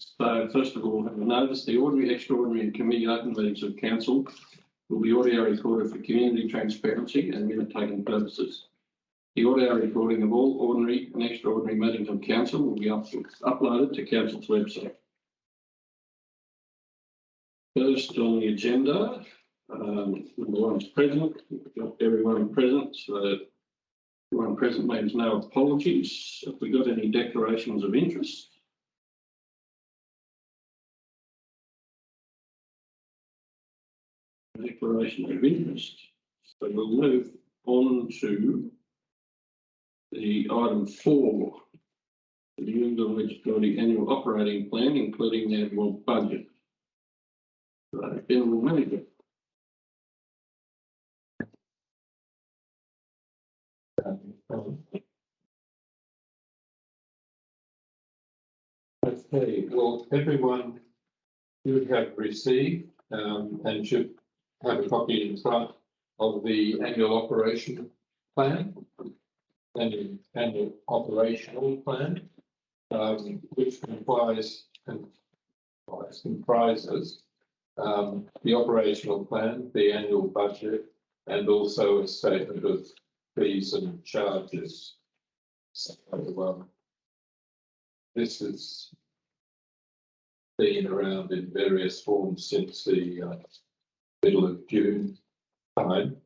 So first of all, have a notice, the ordinary, extraordinary and committee open meetings of council will be audio recorded for community transparency and minute-taking purposes. The audio recording of all ordinary and extraordinary meetings of council will be uploaded to council's website. First on the agenda, number one is present. We've got everyone present, so everyone present means no apologies. Have we got any declarations of interest? Declaration of interest. So we'll move on to the item 4, the New Legislative Annual Operating Plan, including the annual budget. General Manager. Okay, well, everyone should have received and should have a copy in front of the annual operation plan and annual operational plan, which comprises the operational plan, the annual budget, and also a statement of fees and charges. So, this has been around in various forms since the middle of June time,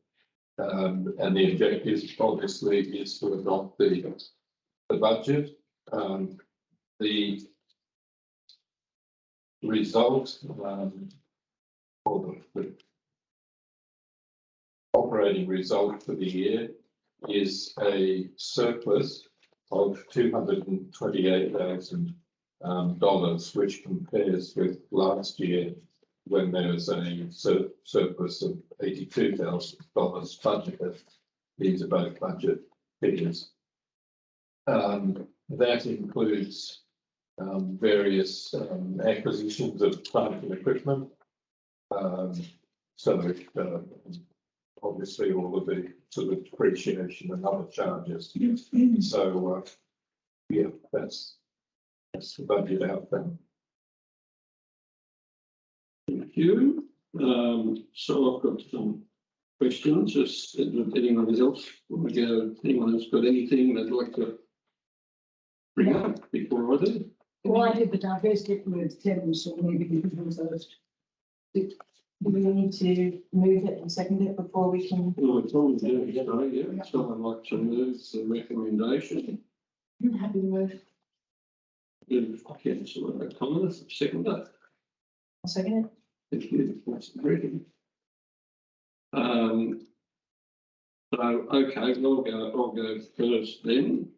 and the objective obviously is to adopt the budget. The result or the operating result for the year is a surplus of $228,000, which compares with last year when there was a surplus of $82,000 budgeted. These are both budget figures. That includes various acquisitions of plant and equipment. Obviously all of the sort of depreciation and other charges. So yeah, that's the budget outcome. Thank you. So I've got some questions. Just anyone else want to go? Anyone else got anything they'd like to bring up before I do? Well, I did the diversity with Tim, so maybe you can do first. Do we need to move it and second it before we can? Well, it's always doing it, so yeah. Someone like to move the recommendation. I'm happy to move. Councillor O'Connor, second that. I'll second it. Thank you, Councillor Regan. So okay, I'll go first then.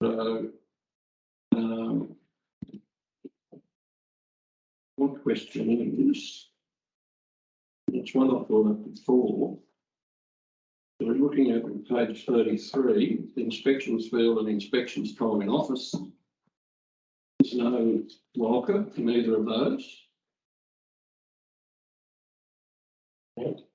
So one question is, it's one I thought of before. So we're looking at page 33, the inspections field and inspections time in office. There's no Walker in either of those.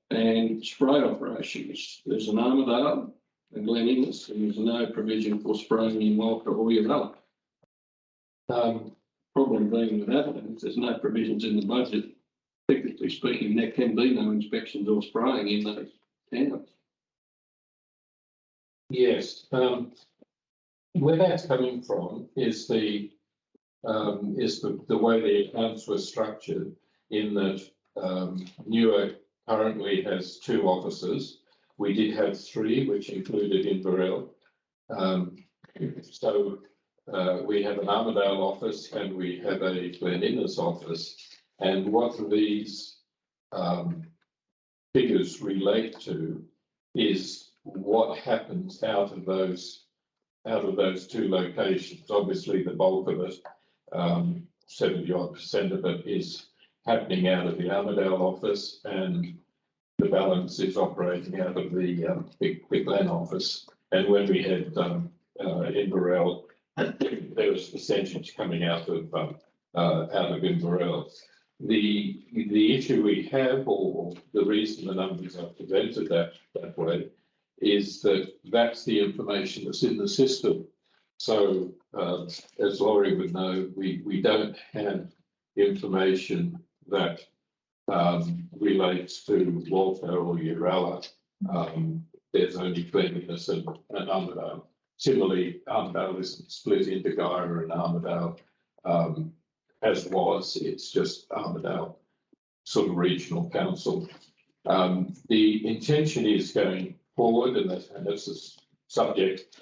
And spray operations, there's an Armadale and Glen Innes, and there's no provision for spraying in Walker or Yavella. Problem being with that, and there's no provisions in the budget. Technically speaking, there can be no inspections or spraying in those towns. Yes, where that's coming from is the way the accounts were structured, in that NEWA currently has 2 offices. We did have 3, which included Inverell. So we have an Armadale office and we have a Glen Innes office. And what these figures relate to is what happens out of those 2 locations. Obviously, the bulk of it, 70% of it, is happening out of the Armadale office, and the balance is operating out of the Big Glen office. And when we had Inverell, there was percentage coming out of Inverell. The issue we have, or the reason the numbers are presented that way, is that that's the information that's in the system. So as Laurie would know, we don't have information that relates to Walter or Uralla. There's only cleanliness and Armidale. Similarly, Armidale isn't split into Guyra and Armidale as was. It's just Armidale sort of regional council. The intention is going forward, and that's a subject,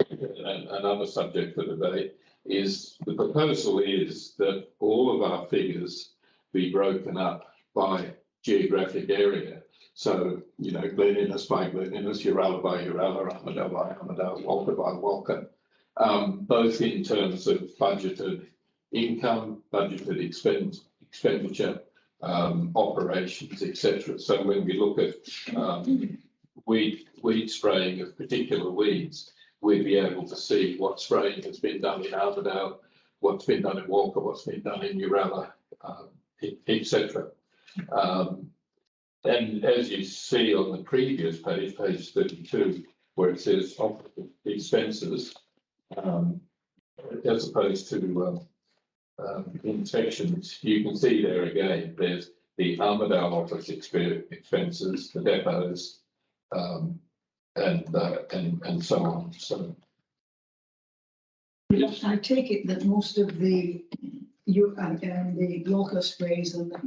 another subject for debate, is the proposal is that all of our figures be broken up by geographic area. So, you know, Glen Innes by Glen Innes, Uralla by Uralla, Armidale by Armidale, Walker by Walker, both in terms of budgeted income, budgeted expenditure, operations, etc. So when we look at weed spraying of particular weeds, we'd be able to see what spraying has been done in Armidale, what's been done in Walker, what's been done in Uralla, etc. And as you see on the previous page, page 32, where it says operating expenses, as opposed to inspections, you can see there again, there's the Armidale office expenses, the depots, and so on. So I take it that most of the the Walker sprays and that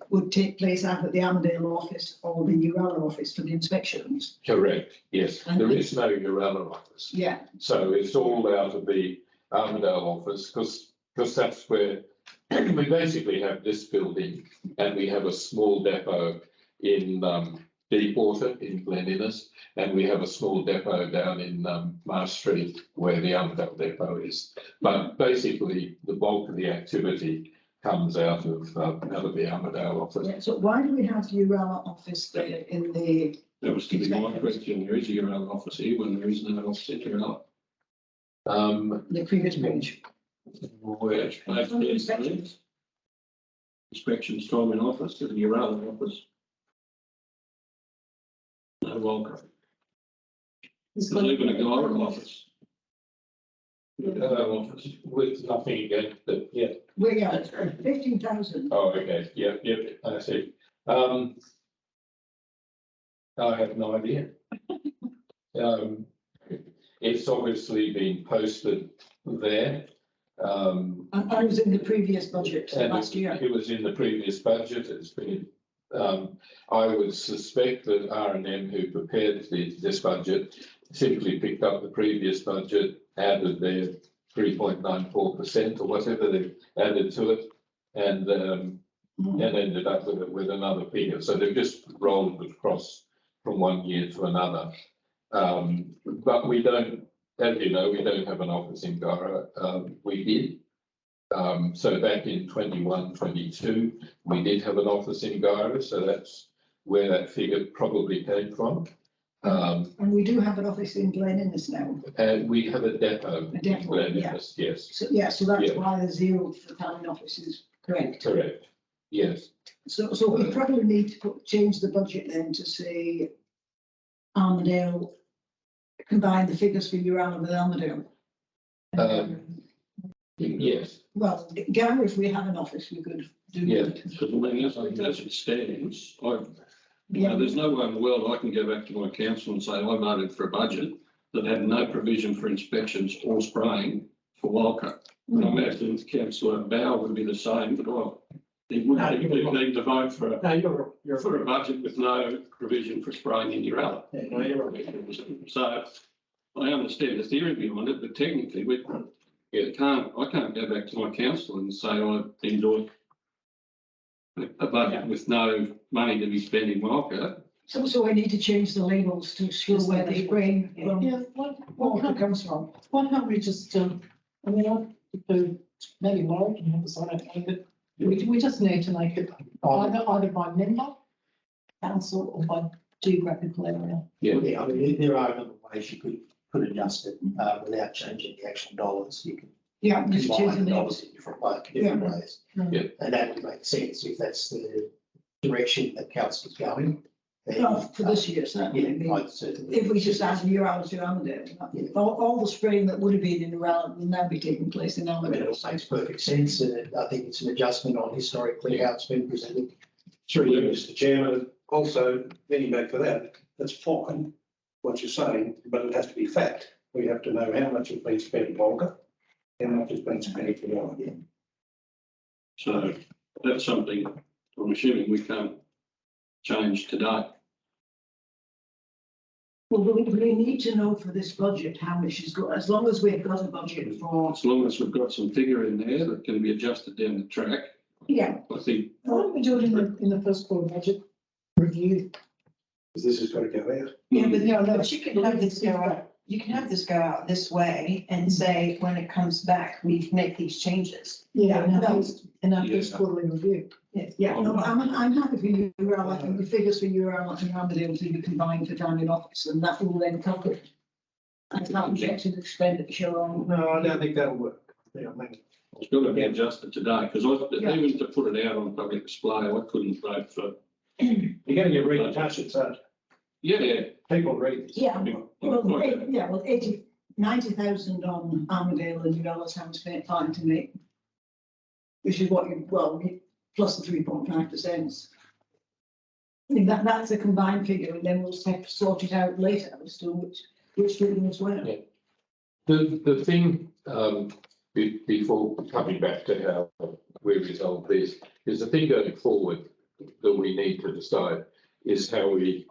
would take place either at the Armidale office or the Uralla office for the inspections. correct, yes. There is no Uralla office. Yeah. So it's all out of the Armidale office because that's where we basically have this building and we have a small depot in Deepwater in Glen Innes, and we have a small depot down in Marsh Street where the Armidale depot is. But basically, the bulk of the activity comes out of the Armidale office. Yeah, so why do we have the Uralla office there in the? That was to be my question. There is a Uralla office here when there is no office in Uralla. The previous page. Where inspections time in office to the Uralla office. No Walker. There's even a Guyra office. Office. With nothing against it, yeah. Well, yeah, it's 15,000. Oh, okay, yeah, I see. I have no idea. It's obviously been posted there. I was in the previous budget last year. It was in the previous budget. It's been. I would suspect that R&M, who prepared this budget, simply picked up the previous budget, added their 3.94% or whatever they added to it, and ended up with another figure. So they've just rolled it across from one year to another. But we don't, as you know, we don't have an office in Guyra. We did. So back in 21-22, we did have an office in Guyra, so that's where that figure probably came from. And we do have an office in Glen Innes now. And we have a depot. A depot, in Glen yeah. Innes, yes. So, yeah, so that's Yeah. why the zero for the town office is correct. Correct. Yes. So we probably need to change the budget then to say Armidale, combine the figures for Uralla with Armidale. Yes. Well, Gary, if we have an office, we could do Yeah. that. Because I mean, as it stands, there's no way in the world I can go back to my council and say I voted for a budget that had no provision for inspections or spraying for Walker. And I imagine Councillor Bow would be the same, but he wouldn't need to vote for a budget with no provision for spraying in Uralla. So I understand the theory behind it, but technically I can't go back to my council and say I endorse a budget with no money to be spent in Walker. So we need to change the labels to show where the spraying from Yeah, Walker comes from. why can't we just, I mean, maybe Laurie can help us, I don't know, but we just need to make it either by member, council, or by geographical area. Yeah, I mean, there are other ways you could adjust it without changing the actual dollars. You can Yeah, just combine choosing the the dollars in different ways. Yeah. And that would make sense if that's the direction that council is going. Well, for this year, certainly. Yeah, I'd certainly. If we just add Newell to Armadale, all the spraying that would have been in Newell will now be taking place in I mean, it Armadale. all makes perfect sense, and I think it's an adjustment on historically how it's been presented. Through you, Mr. Chairman, also, getting back to that, that's fine, what you're saying, but it has to be fact. We have to know how much has been spent in Walker, how much has been spent in Walker. So that's something I'm assuming we can't change today. Well, we need to know for this budget how much is got, as long as we've got a budget for. As long as we've got some figure in there that can be adjusted down the track, Yeah. I think. Why don't we do it in the first quarter budget review? Because this has got to go out. Yeah, but Yeah, no, but you can have this go out, you can have this go out this way and say, when it comes back, we make these changes. Yeah, in our Yeah. first quarterly review. Yeah, no, I'm happy for you, I think the figures for URL and Armadale to be combined for town in office, and that will then cover it. I can't object to the expenditure on. No, I don't think that'll work. Yeah, I mean, It's got to be adjusted today, because Yeah. even to put it out on public display, I couldn't vote for. you're going to get repercussions, so Yeah, people read this. Yeah, well, Okay. yeah, well, 90,000 on Armadale and URL sounds fine to me. Which is what you, well, plus the 3.5%. I think that's a combined figure, and then we'll have to sort it out later as to which figure as well. Yeah. The thing, before coming back to how we resolve this, is the thing going forward that we need to decide is how we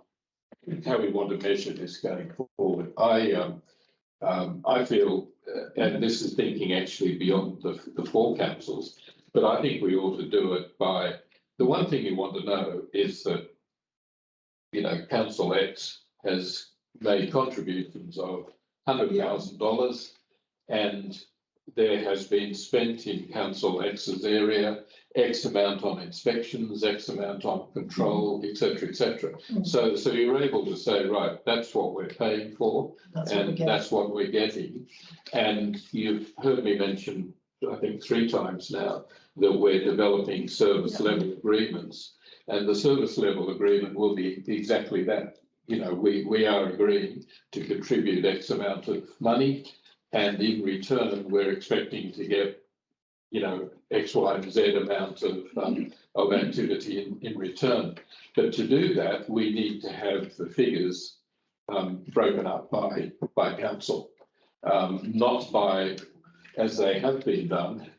want to measure this going forward. I feel, and this is thinking actually beyond the four councils, but I think we ought to do it by, the one thing you want to know is that, Council X has made contributions of $100,000 and there has been spent in Council X's area X amount on inspections, X amount on control, et cetera. So you're able to say, right, that's what we're paying for and that's what we're getting. And you've heard me mention, I think 3 times now, that we're developing service level agreements. And the service level agreement will be exactly that. We are agreeing to contribute X amount of money, and in return, we're expecting to get, X, Y, and Z amount of activity in return. But to do that, we need to have the figures broken up by council, not by, as they have been done,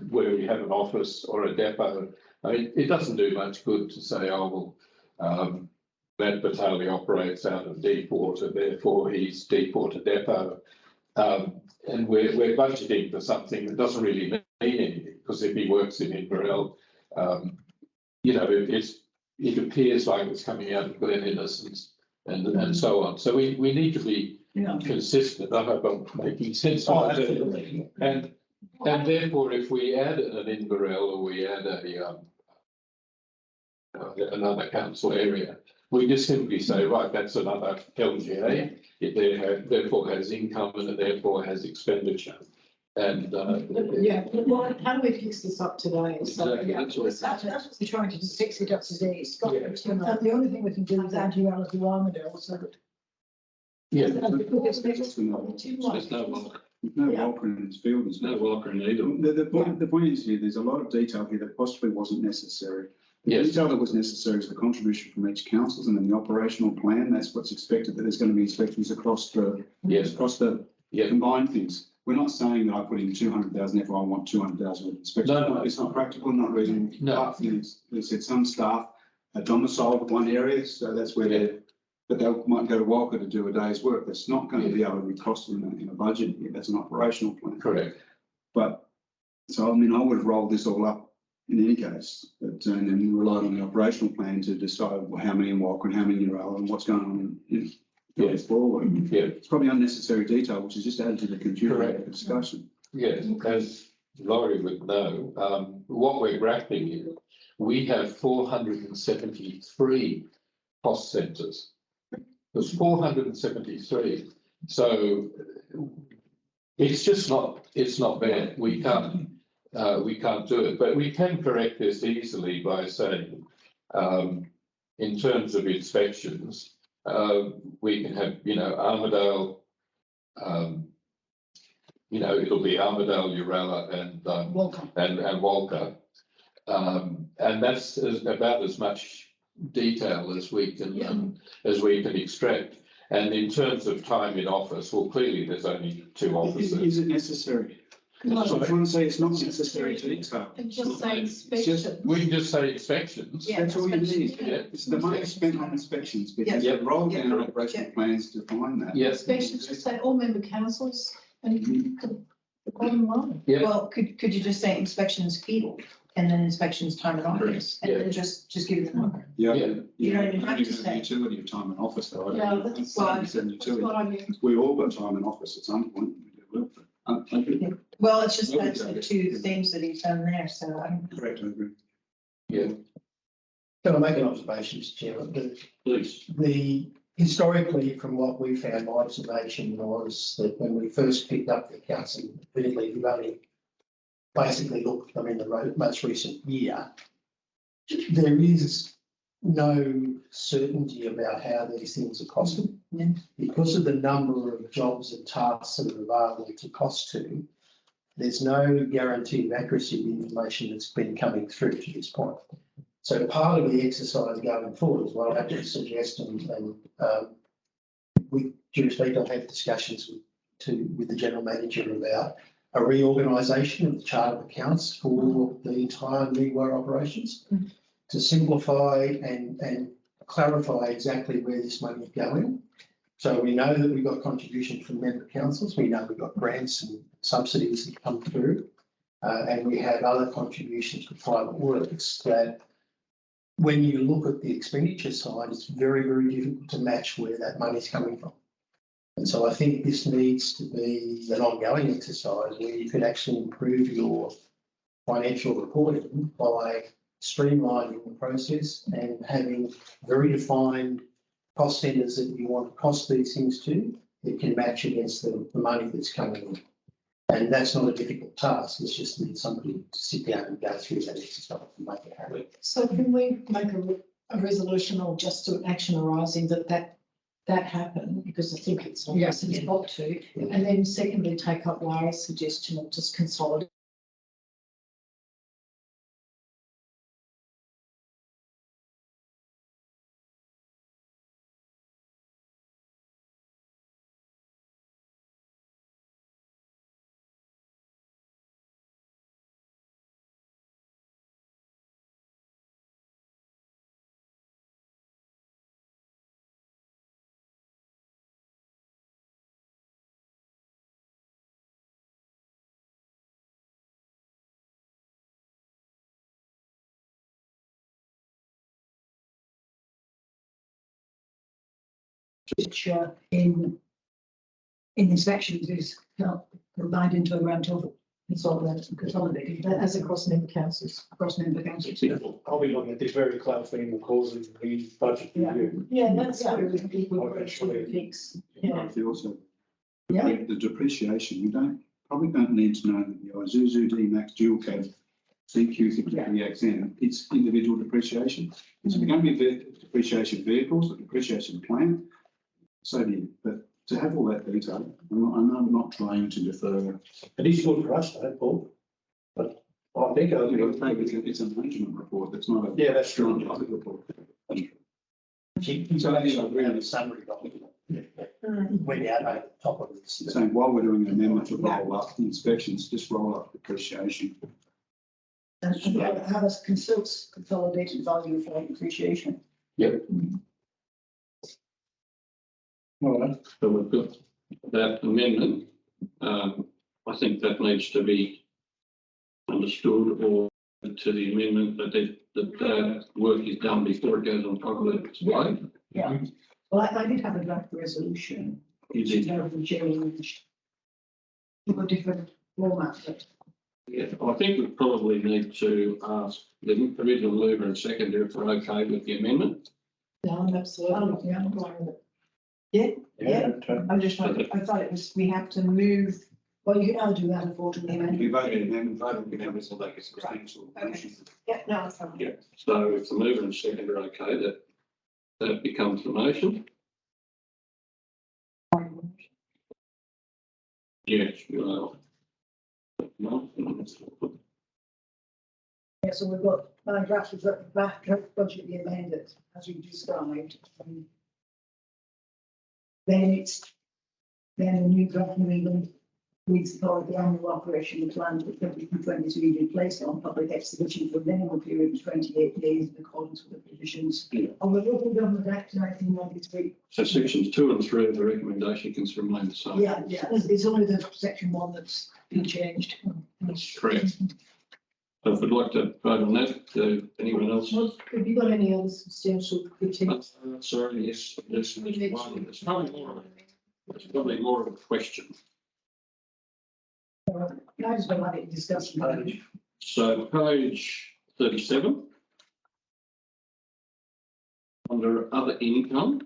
where we have an office or a depot. I mean, it doesn't do much good to say, oh, well, Matt Batali operates out of Deepwater, therefore he's Deepwater depot. And we're budgeting for something that doesn't really mean anything, because if he works in Inverell, it appears like it's coming out of Glen Innes and so on. So we need to be consistent. I hope I'm making sense. Absolutely. And therefore, if we add an Inverell or we add another council area, we just simply say, right, that's another LGA. It therefore has income and it therefore has expenditure. And Well, how do we fix this up today? So, Exactly, that's what- That's what we're trying to fix it up to date. Yeah. And the only thing we can do is add URL to Armadale, so that. yeah, There's no Walker. No Yeah. Walker in its field. There's no Walker in either. The point is here, there's a lot of detail here that possibly wasn't necessary. The Yes. detail that was necessary is the contribution from each council and then the operational plan. That's what's expected, that there's going to be inspections across the yeah. combined things. We're not saying that I put in 200,000, therefore I want 200,000 inspections. No. It's not practical, not reasonable. No. They said some staff are domiciled in one area, so that's where but they might go to Walker to do a day's work. That's not going to be able to be costed in a budget. That's an operational plan. Correct. But, so I mean, I would have rolled this all up in any case, but and then relied on the operational plan to decide how many in Walker and how many in Uralla and what's going on in going forward. Yeah. It's probably unnecessary detail, which is just added to the computer Correct. discussion. Yes, as Laurie would know, what we're grappling with, we have 473 cost centres. There's 473. So it's just not, it's not bad. We can't do it, but we can correct this easily by saying, in terms of inspections, we can have, Armadale, it'll be Armadale, Uralla and Walker. And that's about as much detail as we can, extract. And in terms of time in office, well, clearly there's only 2 officers. Is it necessary? No. So I want to say it's not necessary detail. And just say It's just- inspection. We can just say inspections. Yeah. That's all you need. Yeah. It's the money spent on inspections because Yeah. the roll down Yeah. operational plans define that. Yeah. Inspections, just say all member councils and the bottom line. Yeah. Well, could you just say inspections field and then inspections time in office and then just give it the number? Yeah. Yeah. You don't even have to the say. Utility of time in office though. Yeah, I don't that's think fine. it's an That's utility. what I mean. We all got time in office at some point. Well, it's just Yeah. that's the 2 things that he's done there, so I don't. Correct, I agree. Yeah. Can I make an observation, Mr. Chairman? Please. Historically, from what we found, my observation was that when we first picked up the accounts, and admittedly, we've only basically looked at them in the most recent year, there is no certainty about how these things are costing. Yeah. Because of the number of jobs and tasks that are available to cost to, there's no guarantee of accuracy of the information that's been coming through to this point. So part of the exercise going forward is what I actually suggest, and with due respect, I've had discussions with the general manager about a reorganisation of the chart of accounts for the entire NEWA operations to simplify and clarify exactly where this money is going. So we know that we've got contribution from member councils, we know we've got grants and subsidies that come through, and we have other contributions for private works that when you look at the expenditure side, it's very, very difficult to match where that money's coming from. And so I think this needs to be an ongoing exercise where you can actually improve your financial reporting by streamlining the process and having very defined cost centres that you want to cost these things to, it can match against the money that's coming in. And that's not a difficult task, it's just need somebody to sit down and go through that exercise and make it happen. So can we make a resolution or just an action arising that happen? Because I think it's obvious it's got to. And then secondly, take up Larry's suggestion of just consolidate. Which in inspections is combined into a grand total, consolidated, As across member councils. across member councils. I'll be looking at this very closely in the course of the budget review. Yeah, that's Yeah. where we will actually fix. Yeah. I feel also. Yeah. The depreciation, you probably don't need to know that the Isuzu D-Max dual cab CQ63XN, it's individual depreciation. So if you're going to be depreciation vehicles, or depreciation plant, so be it. But to have all that detail, I'm not trying to defer. It is good for us though, Paul. But I think It's a management report, that's not a. Yeah, that's true. Public report. It's actually a summary document. When you add on top of it. So while we're doing an amendment to roll up the inspections, just roll up depreciation. And have a consolidated value for depreciation. All right. So we've got that amendment. I think that needs to be understood or to the amendment that work is done before it goes on public display. Yeah. Well, I did have a draft resolution, You which did. has changed to a different format, but Yeah, I think we probably need to ask the original mover and seconder if they're okay with the amendment. No, absolutely. Yeah. I'm fine with it. Yeah. I'm just wondering, I thought it was, we have to move. well, you can now do that and vote on the amendment. We voted amendment, voted on the amendment, so they get substantial. Yeah, no, it's fine. Yeah. So if the mover and seconder are okay, that That becomes the motion. Yes, well. Yeah, so we've got draft budget be amended as you described. Then the new draft New England we've got the annual operational plan for 2023 be placed on public exhibition for a minimum period of 28 days in accordance with the provisions of the Local Government Act 1993. So sections 2 and 3 of the recommendation can remain the same. Yeah, it's only the section 1 that's been changed. That's correct. So if we'd like to vote on that, anyone else? Have you got any other substantial critiques? Sorry, yes, there's one. It's probably more of a question. I just don't have it discussed. So page 37. Under other income.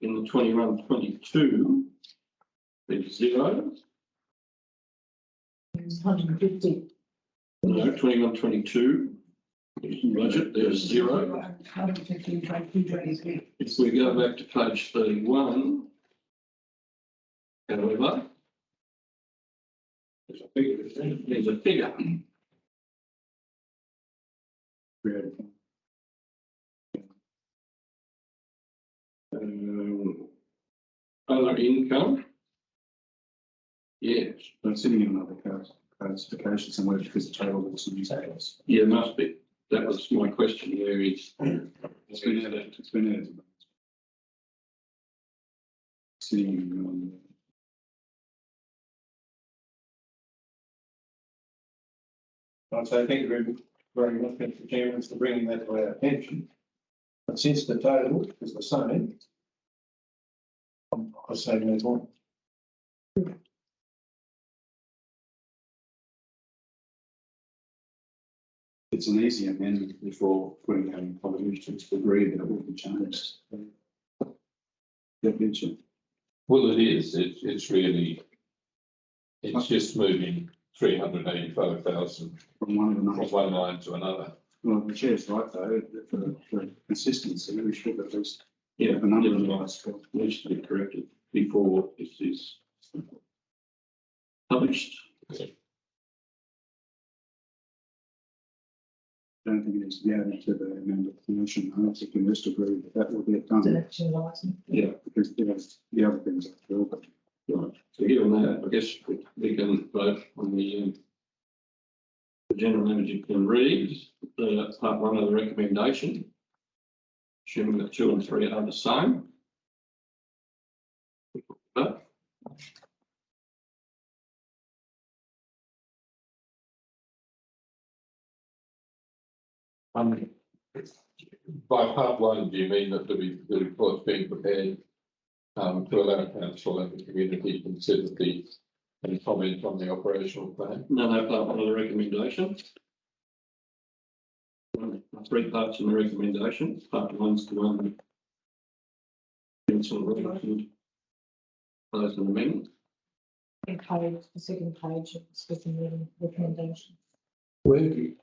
In the 21-22, there's 0. It's 150. No, 21-22. Budget, there's 0. 115, 22, 23. If we go back to page 31, however, there's a figure. Creative. Other income. Yes, I'm sitting in another classification somewhere because the total was some details. yeah, must be. That was my question there is. It's been added. It's been added. Sitting in. I'd say thank you very much, Mr. Chairman, for bringing that to our attention. But since the total is the same, I say move on. It's an easy amendment before putting out in publication to agree that it will be changed. Definition. Well, it is, it's really, it's just moving 385,000 From one of from another. one line to another. Well, the chair's right though, for consistency, we should at least Yeah, have a number of definitely. lines. Needs to be corrected before this is published. I don't think it needs to be added to the amended motion. I don't think we can just agree that that will get done. Yeah. Because the other things are filled, but Right, so given that, I guess we can vote on the general manager can read the part 1 of the recommendation. Assuming that 2 and 3 are the same. But By part 1, do you mean that the report's being prepared to allow council and the community to consider and comment on the operational plan? no, part 1 of the recommendation. 3 parts in the recommendation. Part 1's the one. Council recommended. Close an amendment. Page, the second page, it's within the recommendation. Where do you?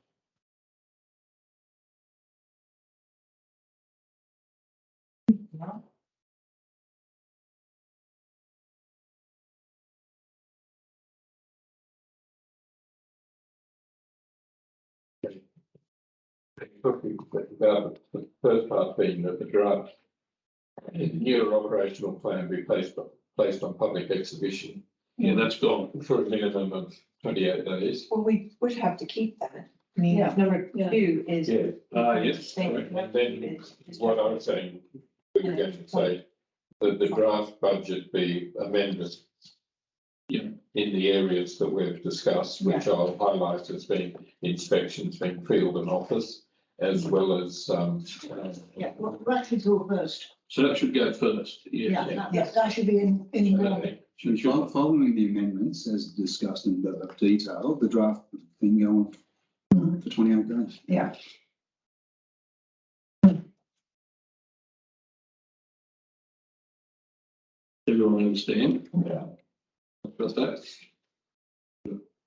Talking about the first part being that the draft new operational plan be placed on public exhibition Yeah, that's gone. for a minimum of 28 days. Well, we would have to keep that. I mean, Yeah. number 2 is. Yeah. Yes. And then what I was saying, we were going to say that the draft budget be amended. Yeah. In the areas that we've discussed, which I'll highlight as being inspections, being field and office, as well as Yeah, well, we're actually go first. So that should go first. Yeah, Yeah. that should be in one. following the amendments as discussed in the detail, the draft thing go on for 28 days. Yeah. Everyone understand? Yeah. Got that?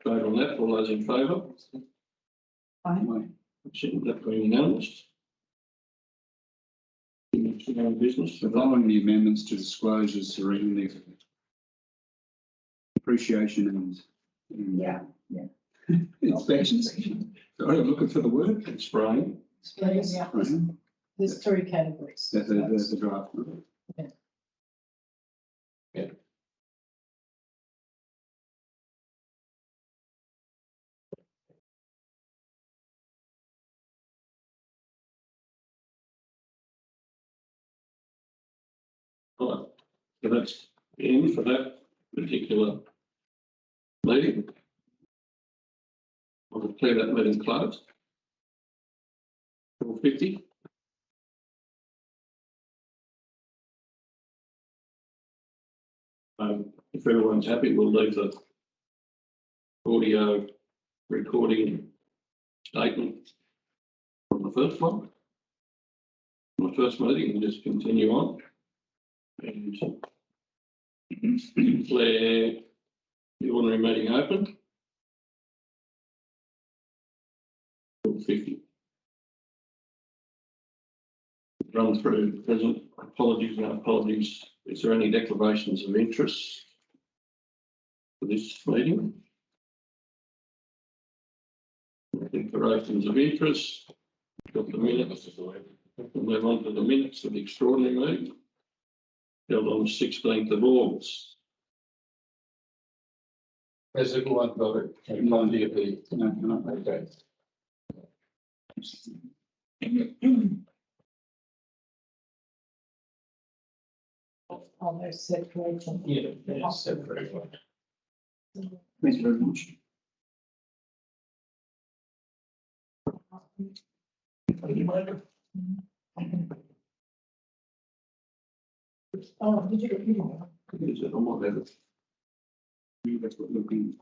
Vote on that. All those in favour? Fine. That being unanimous. Business. Following the amendments to disclosures surrounding depreciation and Yeah. inspections. Sorry, I'm looking for the word. And spraying. There's, Yeah. there's three categories. That's the draft. Right, so that's the end for that particular meeting. I'll declare that meeting closed. 4:50. If everyone's happy, we'll leave the audio recording statement from the first one, from the first meeting, and just continue on. And declare the ordinary meeting open. 4:50. Run through present apologies and apologies. Is there any declarations of interest for this meeting? Declarations of interest. Got the minutes. We'll move on to the minutes of the extraordinary meeting held on the 16th of August. Has everyone got it? Monday of the, No, okay. On their separation. Yeah, separate one. thank you very much. Oh, did you get your one? Is it on my level? That's what looking.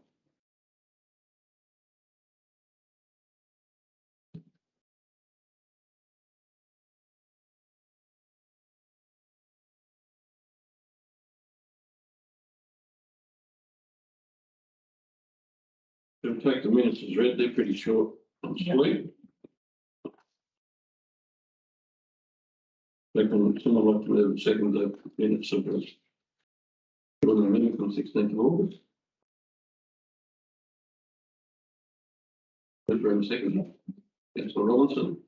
We'll take the minutes as read. They're pretty short and sweet. Someone like to move and second the minutes of the ordinary meeting from 16th of August. Councillor and second. Councillor Robinson.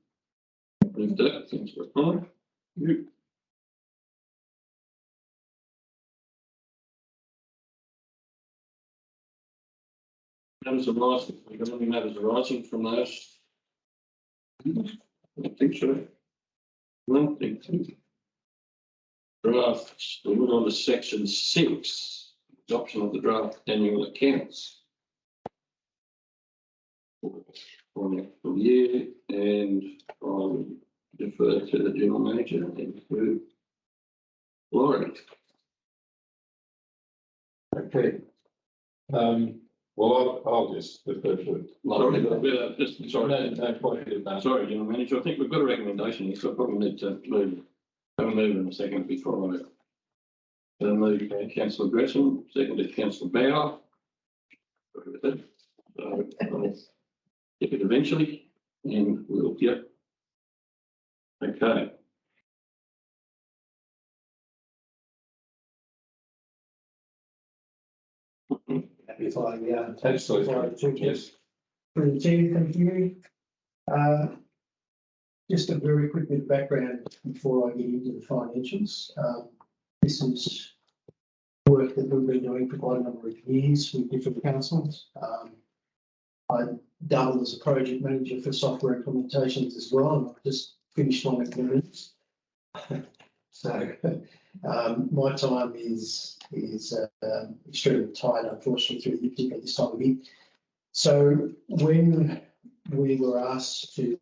Moved that. Councillor Connor. You. Matters arising, we got any matters arising from those? I don't think so. No, think so. Drafts, we move on to section 6, adoption of the draft annual accounts for the actual year, and I'll defer to the general manager and to Laurie. Okay. Well, I'll just defer to. Sorry, No, quite good, no. Sorry, general manager, I think we've got a recommendation here, so I probably need to have a move in a second before I move councillor Gresham, seconded councillor Bauer. So I'll get it eventually, and we'll get. Okay. If I, Absolutely, yes. For the chair, thank you. Just a very quick bit of background before I get into the financials. This is work that we've been doing for quite a number of years with different councils. I double as a project manager for software implementations as well, and I've just finished one of the minutes. So my time is extremely tight, unfortunately, through the year at this time of year. So when we were asked to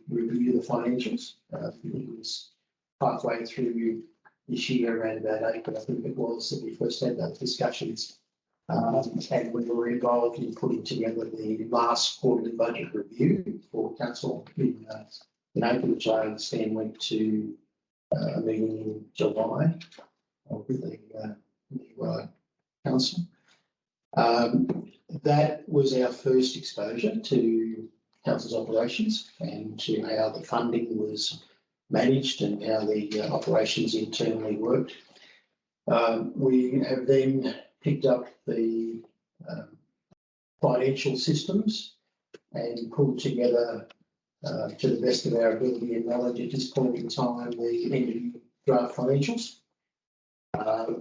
review the financials, it was halfway through this year, around about April, I think it was, that we first had those discussions. And we were involved in putting together the last quarterly budget review for council in April, which I understand went to a meeting in July with the NEWA council. That was our first exposure to council's operations and to how the funding was managed and how the operations internally worked. We have then picked up the financial systems and pulled together, to the best of our ability and knowledge at this point in time, the end of draft financials.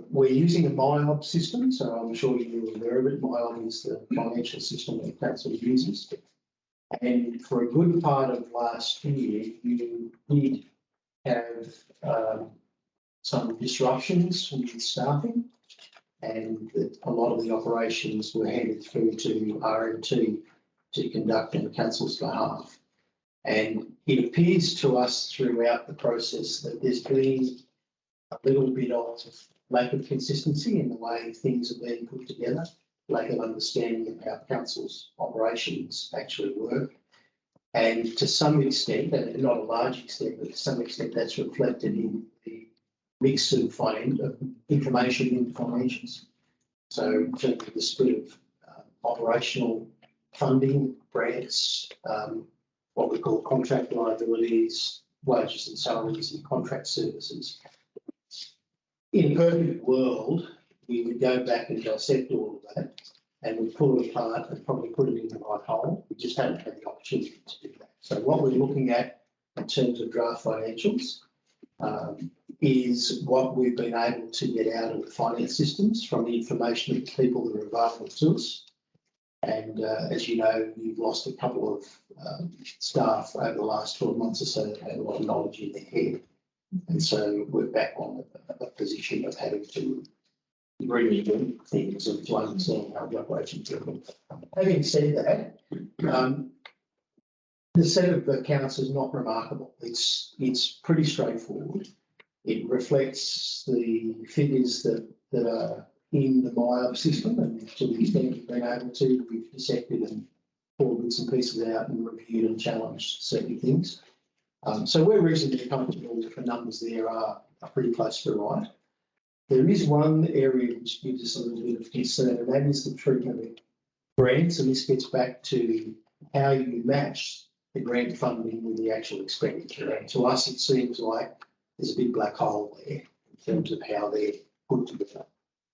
We're using a MyOb system, so I'm sure you're aware of it. MyOb is the financial system that the council uses. And for a good part of last year, you did have some disruptions with staffing, and a lot of the operations were handed through to RMT to conduct on the council's behalf. And it appears to us throughout the process that there's been a little bit of lack of consistency in the way things are being put together, lack of understanding of how council's operations actually work. And to some extent, and not a large extent, but to some extent, that's reflected in the mix of information in financials. So in terms of the split of operational funding, grants, what we call contract liabilities, wages and salaries and contract services. In a perfect world, we would go back and dissect all of that and we'd pull it apart and probably put it in the right hole. We just haven't had the opportunity to do that. So what we're looking at in terms of draft financials is what we've been able to get out of the finance systems from the information of the people that are available to us. And as you know, you've lost a couple of staff over the last 12 months or so that had a lot of knowledge in their head. And so we're back on a position of having to bring things and to understand how the operations are. Having said that, the set of accounts is not remarkable. It's pretty straightforward. It reflects the figures that are in the MyOb system, and to the extent we've been able to, we've dissected and pulled bits and pieces out and reviewed and challenged certain things. So we're reasonably comfortable that the numbers there are pretty close to right. There is one area which gives us a little bit of concern, and that is the treatment of grants, and this gets back to how you match the grant funding with the actual expenditure. And to us, it seems like there's a big black hole there in terms of how they're put together.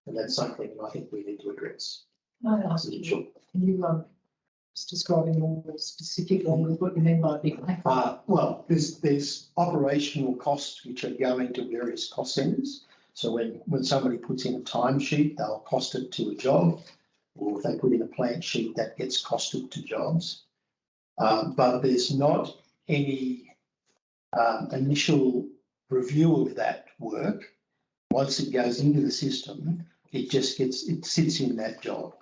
And that's something I think we need to address. I ask you, can you just describe in more specifically what you mean by big black hole? Well, there's operational costs which are going to various cost centres. So when somebody puts in a timesheet, they'll cost it to a job, or if they put in a plant sheet, that gets costed to jobs. But there's not any initial review of that work. Once it goes into the system, it sits in that job.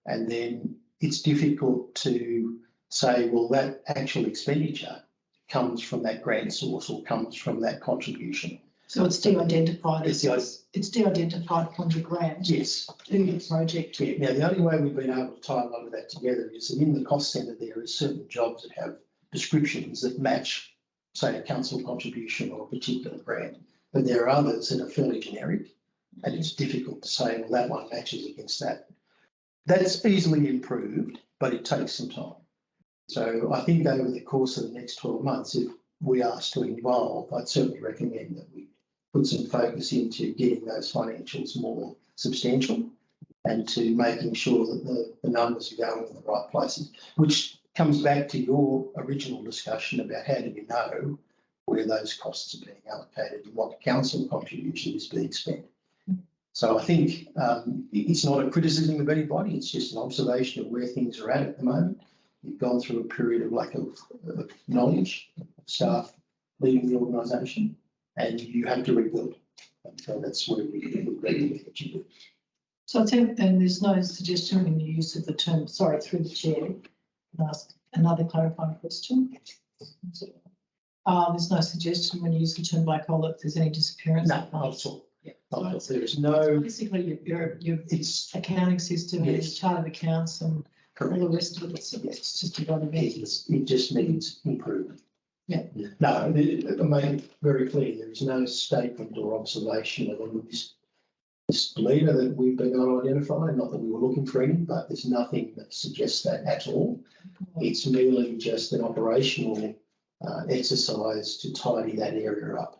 And then it's difficult to say, well, that actual expenditure comes from that grant source or comes from that contribution. So it's de-identified. It's de-identified from the grant. Yes. To the project. Yeah. Now, the only way we've been able to tie a lot of that together is that in the cost centre there are certain jobs that have descriptions that match, say, a council contribution or a particular grant. But there are others that are fairly generic, and it's difficult to say, well, that one matches against that. That's easily improved, but it takes some time. So I think over the course of the next 12 months, if we ask to involve, I'd certainly recommend that we put some focus into getting those financials more substantial and to making sure that the numbers are going in the right places, which comes back to your original discussion about how do you know where those costs are being allocated and what council contribution is being spent. So I think it's not a criticism of anybody, it's just an observation of where things are at the moment. You've gone through a period of lack of knowledge, staff leaving the organisation, and you have to rebuild. And so that's where we recommend that you do. So I think, and there's no suggestion in the use of the term, sorry, through the chair, can I ask another clarifying question? There's no suggestion when you use the term black hole that there's any disappearance. No, not at all. Yeah. So there is no. Basically, your accounting system and Yes. chart of accounts and Correct. all the rest of it. So it's just a lot of it. It just needs improvement. Yeah. No, I make it very clear, there is no statement or observation of any leader that we've been able to identify, not that we were looking for any, but there's nothing that suggests that at all. It's merely just an operational exercise to tidy that area up,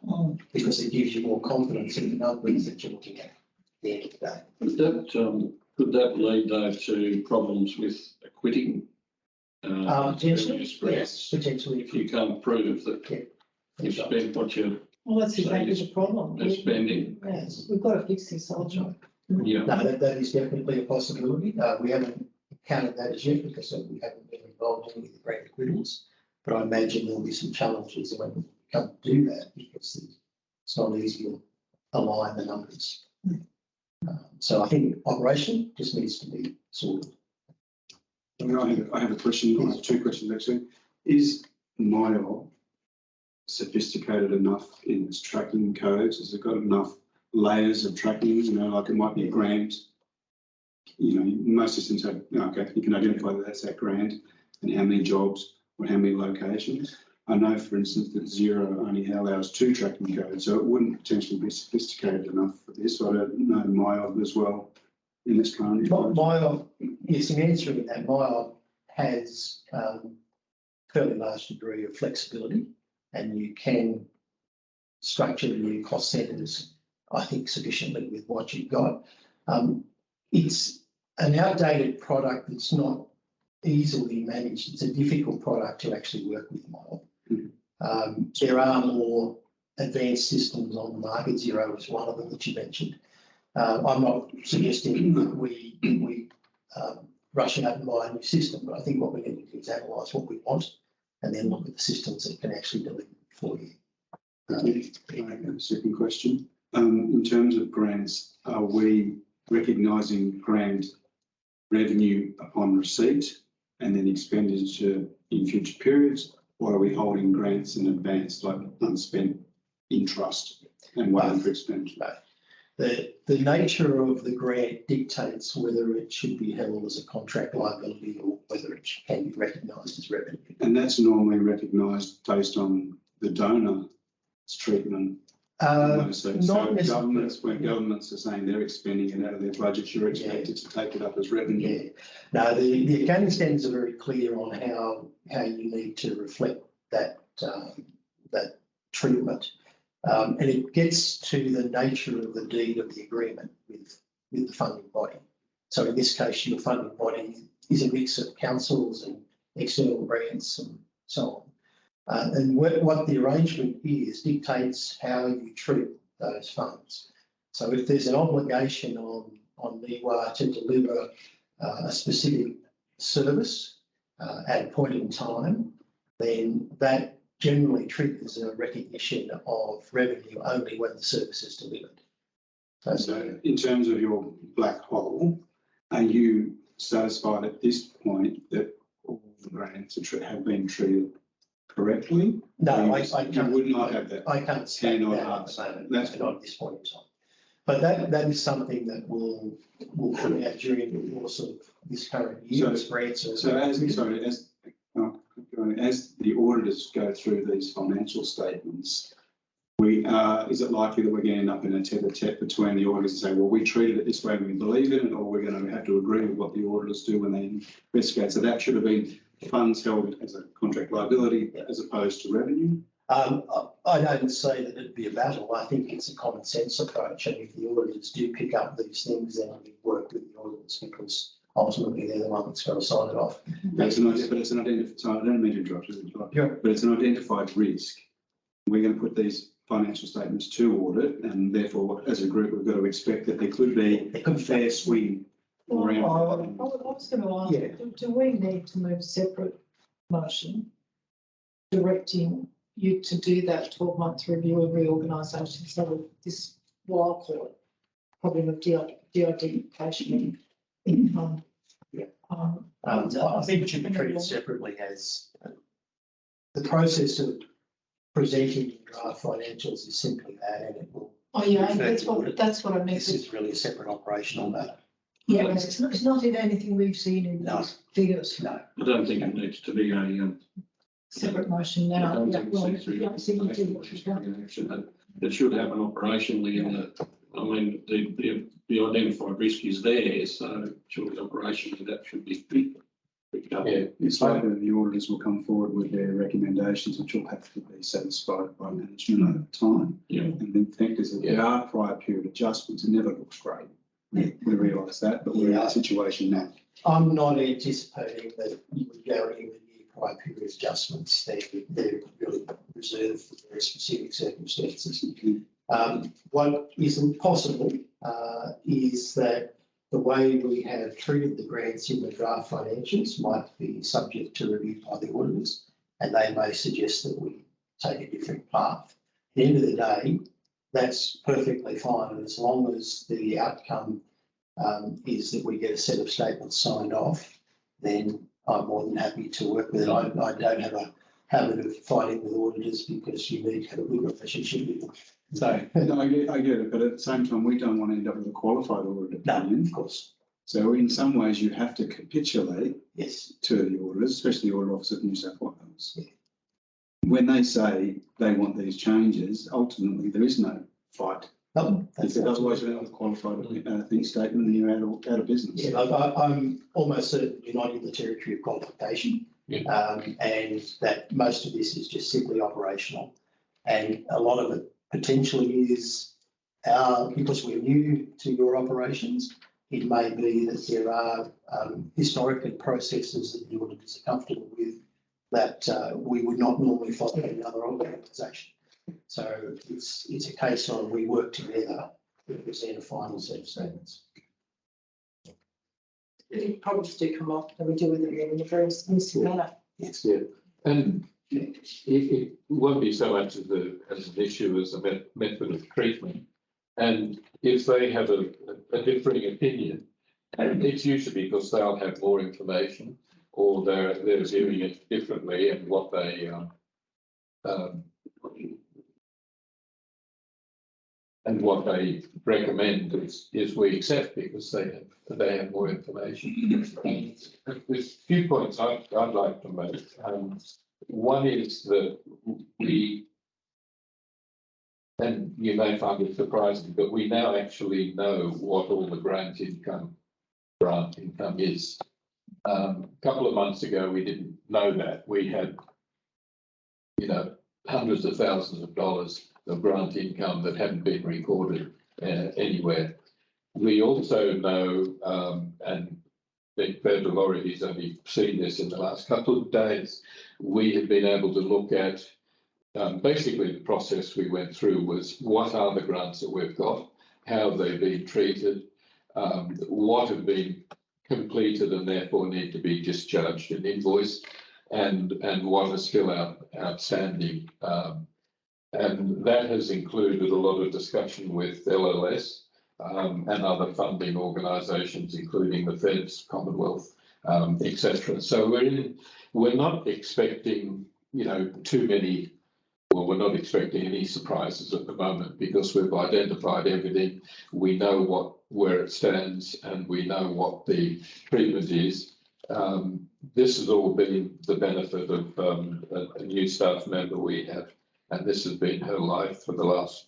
because it gives you more confidence in the numbers that you're looking at at the end of the day. Could that lead though to problems with acquitting? Potentially, various grants? yes, potentially. If you can't prove that you've spent what you're Well, that's exactly the problem. spending. Yes, we've got to fix this, Soldier. Yeah. No, that is definitely a possibility. We haven't encountered that as yet because we haven't been involved in the grant acquittals. But I imagine there'll be some challenges when we come to do that because it's not easy to align the numbers. So I think operation just needs to be sorted. I have a question, I have two questions actually. Is MyOb sophisticated enough in its tracking codes? Has it got enough layers of tracking? You know, like it might be a grant. You know, most systems have, okay, you can identify that that's that grant and how many jobs or how many locations. I know, for instance, that Xero only allows 2 tracking codes, so it wouldn't potentially be sophisticated enough for this. I don't know MyOb as well in its current. MyOb, yes, in answering that, MyOb has fairly large degree of flexibility, and you can structure your cost centres, I think, sufficiently with what you've got. It's an outdated product that's not easily managed. It's a difficult product to actually work with MyOb. There are more advanced systems on the market. Xero is one of them that you mentioned. I'm not suggesting that we rush out and buy a new system, but I think what we need to do is analyse what we want and then look at the systems that can actually deliver for you. Second question. In terms of grants, are we recognising grant revenue upon receipt and then expenditure in future periods, or are we holding grants in advance, like unspent in trust and waiting for expenditure? The nature of the grant dictates whether it should be held as a contract liability or whether it can be recognised as revenue. And that's normally recognised based on the donor's treatment. So governments, when governments are saying they're expending it out of their budgets, you're expected to take it up as revenue. Yeah. No, the accounting standards are very clear on how you need to reflect that that treatment. And it gets to the nature of the deed of the agreement with the funding body. So in this case, your funding body is a mix of councils and external grants and so on. And what the arrangement is dictates how you treat those funds. So if there's an obligation on NEWA to deliver a specific service at a point in time, then that generally triggers a recognition of revenue only when the service is delivered. So in terms of your black hole, are you satisfied at this point that all the grants have been treated correctly? No, I can't. You would not have that. I can't say that Cannot at the answer. moment. That's not at this point in time. But that is something that will come out during the course of this current year. So as the auditors go through these financial statements, is it likely that we're going to end up in a tete-a-tete between the auditors and say, well, we treated it this way and we believe in it, or we're going to have to agree with what the auditors do when they investigate? So that should have been funds held as a contract liability as opposed to revenue? I don't say that it'd be a battle. I think it's a common sense approach, and if the auditors do pick up these things, then we work with the auditors because ultimately they're the one that's got to sign it off. But it's an identified. So I don't mean to interrupt you, but it's an identified risk. We're going to put these financial statements to audit, and therefore, as a group, we've got to expect that there could be a fair swing around. I was going to ask, do we need to move a separate motion directing you to do that 12-month review and reorganisation? So this, what I'll call it, problem of de-identification and income. I think it should be treated separately as the process of presenting draft financials is simply that, and it will. Oh yeah, that's what I meant. This is really a separate operational matter. Yeah, but it's not in anything we've seen in those figures. No. I don't think it needs to be a Separate motion now. It should happen operationally in the, I mean, the identified risk is there, so surely operationally that should be picked up Yeah. It's likely that the auditors will come forward with their recommendations, which will have to be satisfied by management over time. Yeah. And the fact is that there are prior period adjustments. It never looks great. We realise that, but we're in a situation now. I'm not anticipating that you would go anywhere near prior period adjustments. They're really reserved for very specific circumstances. What isn't possible is that the way we have treated the grants in the draft financials might be subject to review by the auditors, and they may suggest that we take a different path. At the end of the day, that's perfectly fine, and as long as the outcome is that we get a set of statements signed off, then I'm more than happy to work with it. I don't have a habit of fighting with auditors because you need to have a good relationship with them. So, No, I get it, but at the same time, we don't want to end up with a qualified audit no, opinion. of course, So in some ways, you have to capitulate yes. to the auditors, especially the Audit Office of New South Wales. Yeah. When they say they want these changes, ultimately there is no fight. No, that's Because otherwise you're out with a qualified statement and you're out of business. yeah, I'm almost certain you're not in the territory of qualification. Yeah. And that most of this is just simply operational. And a lot of it potentially is because we're new to your operations, it may be that there are historically processes that the auditors are comfortable with that we would not normally follow in another organisation. So it's a case of we work together to present a final set of statements. Problems do come up and we deal with them in a very easy manner. Yes. Yeah, and it won't be so much as an issue as a method of treatment. And if they have a differing opinion, and it's usually because they'll have more information or they're viewing it differently, and what they and what they recommend is we accept because they have more information. And there's a few points I'd like to make. One is that and you may find it surprising, but we now actually know what all the grant income is. A couple of months ago, we didn't know that. We had, hundreds of thousands of dollars of grant income that hadn't been recorded anywhere. We also know, and the federal authorities only seen this in the last couple of days, we have been able to look at basically the process we went through was what are the grants that we've got, how have they been treated, what have been completed and therefore need to be discharged and invoiced, and what is still outstanding. And that has included a lot of discussion with LLS and other funding organisations, including the Feds, Commonwealth, etc. So we're not expecting, too many. Well, we're not expecting any surprises at the moment because we've identified everything. We know where it stands and we know what the treatment is. This has all been the benefit of a new staff member we have, and this has been her life for the last,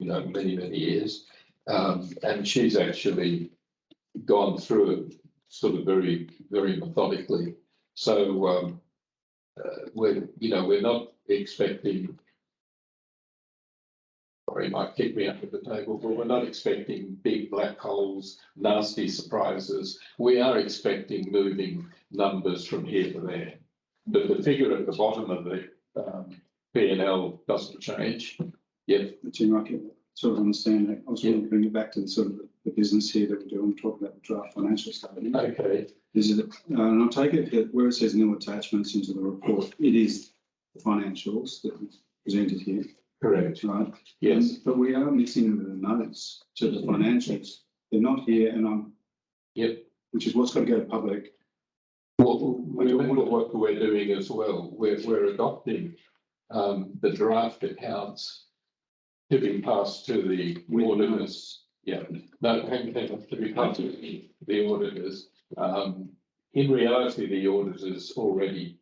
many, many years. And she's actually gone through it sort of very, very methodically. So we're not expecting, or he might kick me under the table, but we're not expecting big black holes, nasty surprises. We are expecting moving numbers from here to there. But the figure at the bottom of the P&L doesn't change. Yep. But Jim, I can sort of understand that. I was going to bring it back to the sort of the business here that we do and talk about the draft financial statement. Okay. And I'll take it that where it says new attachments into the report, it is the financials that we presented here. Correct. Right. Yes. But we are missing the notes to the financials. They're not here, and Yep. which is what's got to go to public. Well, remember what we're doing as well. We're adopting the draft accounts to be passed to the auditors. Yeah. No, hang on, to be passed to the auditors. In reality, the auditors already,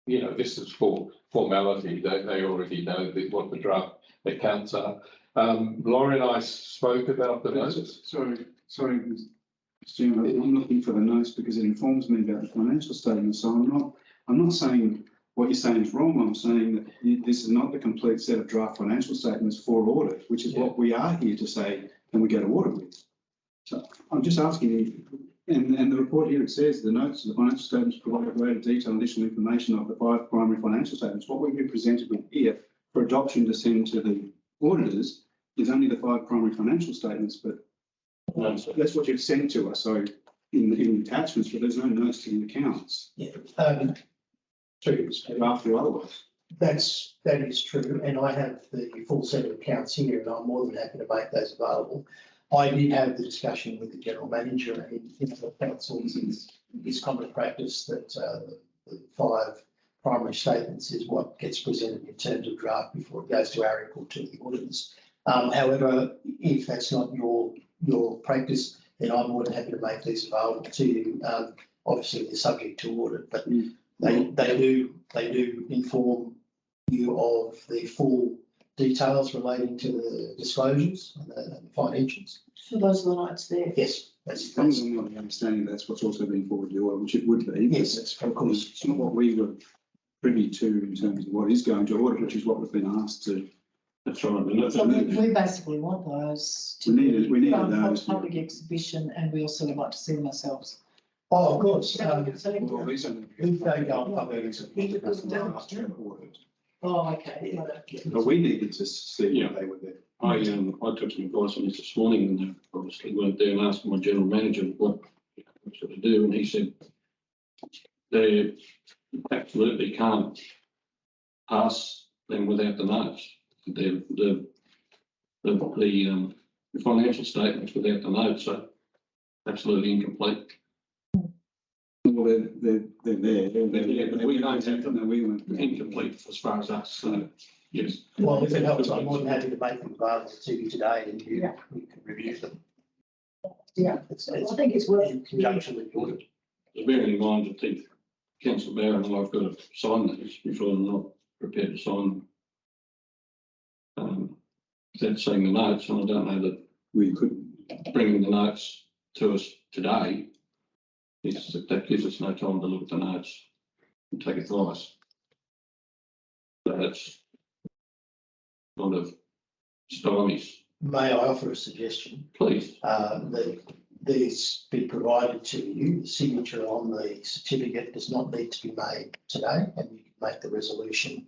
this is for formality. They already know what the draft accounts are. Laura and I spoke about the notes. Sorry, Chairman, I'm looking for the notes because it informs me about the financial statements, so I'm not saying what you're saying is wrong, I'm saying that this is not the complete set of draft financial statements for audit, which is what we are here to say, can we go to audit with? So I'm just asking you, and the report here, it says the notes of the financial statements provide greater detail and additional information of the 5 primary financial statements. What we've been presented with here for adoption to send to the auditors is only the 5 primary financial statements, but that's what you've sent to us, so in attachments, but there's no notes to the accounts. Yeah, true. After otherwise. That is true, and I have the full set of accounts here, and I'm more than happy to make those available. I did have the discussion with the general manager, and in the council, it's common practice that the 5 primary statements is what gets presented in terms of draft before it goes to our report to the auditors. However, if that's not your practice, then I'm more than happy to make these available to you. Obviously, they're subject to audit, but they do inform you of the full details relating to the disclosures and the financials. So those are the notes there. Yes, As long as I'm not understanding that's what's also been forwarded to audit, which it would be. Yes, that's of course. It's not what we were privy to in terms of what is going to audit, which is what we've been asked to. That's right. So we basically want those to We needed be those. public exhibition, and we also would like to see them ourselves. Oh, of course. Well, these are. If they go on public audit. Oh, okay. But we needed to see if they were there. I took some advice on this morning, and they obviously weren't there, and asked my general manager what should I do, and he said they absolutely can't pass them without the notes. The financial statements without the notes are absolutely incomplete. Well, they're there. Yeah, but we don't have them. No, we weren't. Incomplete as far as us, so yes. Well, if it helps, I'm more than happy to make them available to you today, and you Yeah. can review them. Yeah, It's I think it's worth. in conjunction with the audit. Bearing in mind that the council Barron and I've got to sign these before I'm not prepared to sign. Without seeing the notes, and I don't know that We couldn't. bringing the notes to us today that gives us no time to look at the notes and take advice. So that's kind of stymies. May I offer a suggestion? Please. That these be provided to you, the signature on the certificate does not need to be made today, and you can make the resolution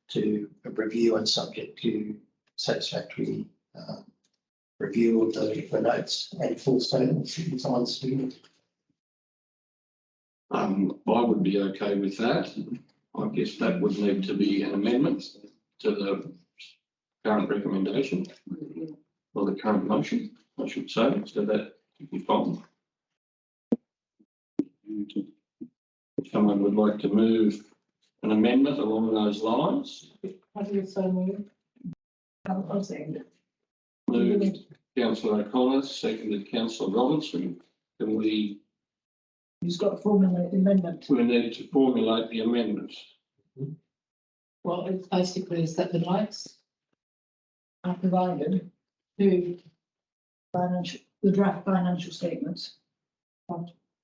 to review and subject to satisfactory review of the notes and full statements on the certificate. I would be okay with that. I guess that would need to be an amendment to the current recommendation or the current motion, I should say, so that would be fine. If someone would like to move an amendment along those lines, How do you so move? I'm saying that. moved Councillor O'Connor, seconded Councillor Robinson. Can we He's got to formulate the amendment. need to formulate the amendment? Well, it's basically is that the notes I provided to the draft financial statements.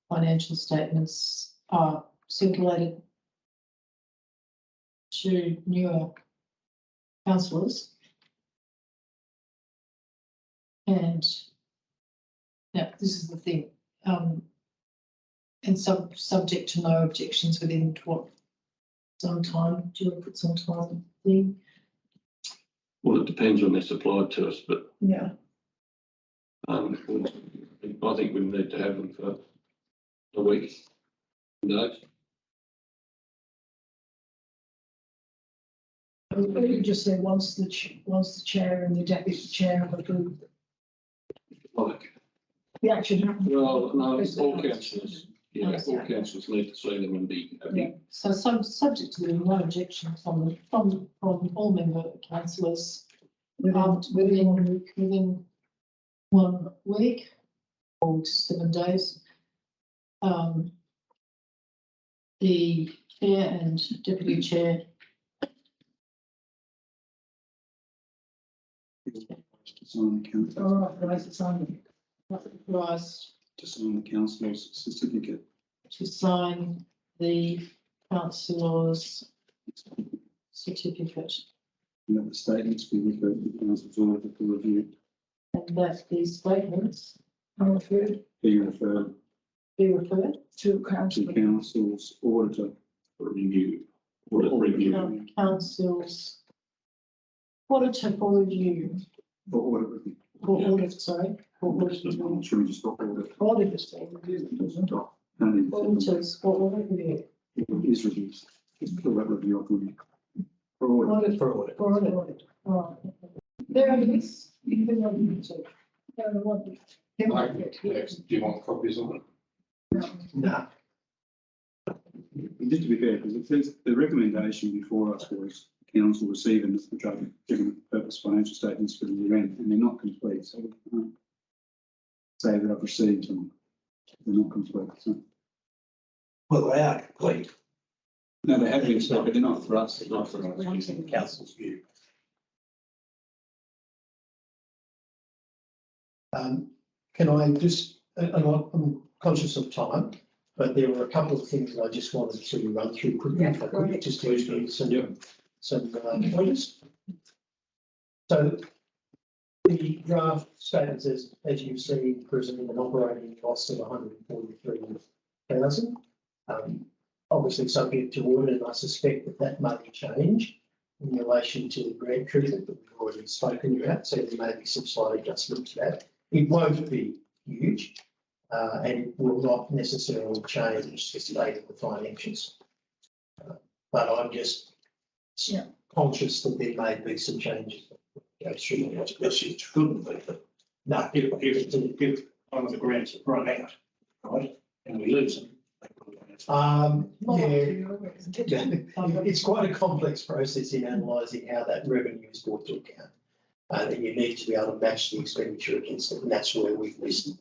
financial statements are circulated to NEWA councillors. And now this is the thing, and subject to no objections within some time. Do you want to put some time thing? Well, it depends when they're supplied to us, but Yeah. I think we need to have them for a week. No. Or you just say once the chair and the deputy chair have approved Like, the action happens. well, no, all councillors, all councillors need to see them and be happy. Yeah. So subject to no objections from all member councillors within 1 week or 7 days. The chair and deputy chair It's on the account. All right, right, it's on. authorised To sign the councillor's certificate. To sign the councillor's certificate, And that the statements be referred to the council's auditor for review. and that these statements are referred, Be referred be referred To to council. council's auditor For review. Audit review. council's auditor for review, for audit review. for audit, sorry, for audit review. Should we just stop audit? Auditors for review, Stop. And then auditors for audit review, it is reduced. Just pull that review off review. For audit. audit, For audit. for audit, right. There it is, you can log into it. There it was. Do you want copies of it? No. Just to be fair, because it says the recommendation before us was council receiving the government purpose financial statements for the year end, and they're not complete, so we can't say that I've received them. They're not complete, so. Well, they are complete. No, they have been, but they're not for us. Not for us, using council's view. Can I just, and I'm conscious of time, but there were a couple of things that I just wanted to run through quickly, if I could, just to give some pointers. So the draft statement says, as you've seen, presenting an operating cost of 143,000. Obviously subject to audit, and I suspect that that may change in relation to the grant treatment that we've already spoken about, so there may be some slight adjustment to that. It won't be huge, and it will not necessarily change the state of the financials. But I'm just conscious that there may be some changes. It shouldn't be, but No, if one of the grants have run out, right, and we lose them. it's quite a complex process in analysing how that revenue is brought to account. And you need to be able to match the expenditure against it, and that's where we've missed.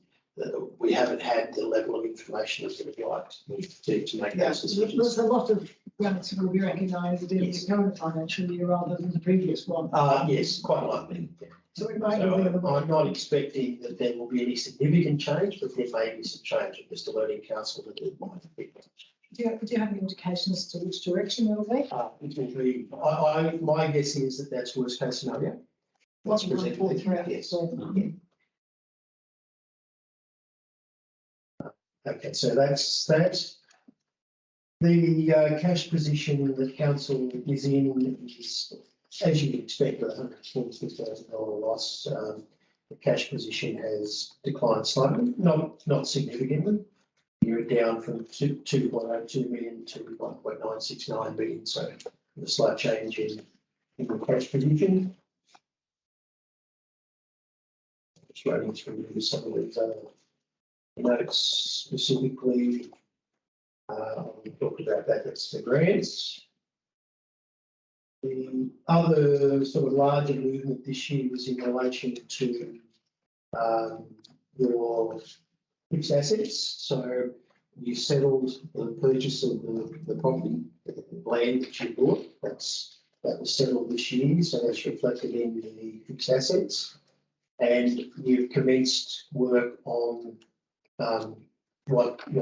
We haven't had the level of information that we'd like to make those decisions. There's a lot of grants that will be recognised in the current financial year rather than the previous one. Yes, quite likely. So it might So be. I'm not expecting that there will be any significant change, but there may be some change. I'm just alerting council that there might be. Do you have any indications to which direction it will be? It will be, my guess is that that's worst case scenario. What's presented, yes. Okay, so that's that. The cash position that council is in is, as you would expect, with $146,000 loss. The cash position has declined slightly, not significantly. You're down from 2.02 million to 1.969 million, so a slight change in the cash position. Just running through some of these notes specifically. We talked about that, that's the grants. The other sort of larger movement this year was in relation to your fixed assets. So you settled the purchase of the property, the land that you bought. That was settled this year, so that's reflected in the fixed assets. And you've commenced work on what we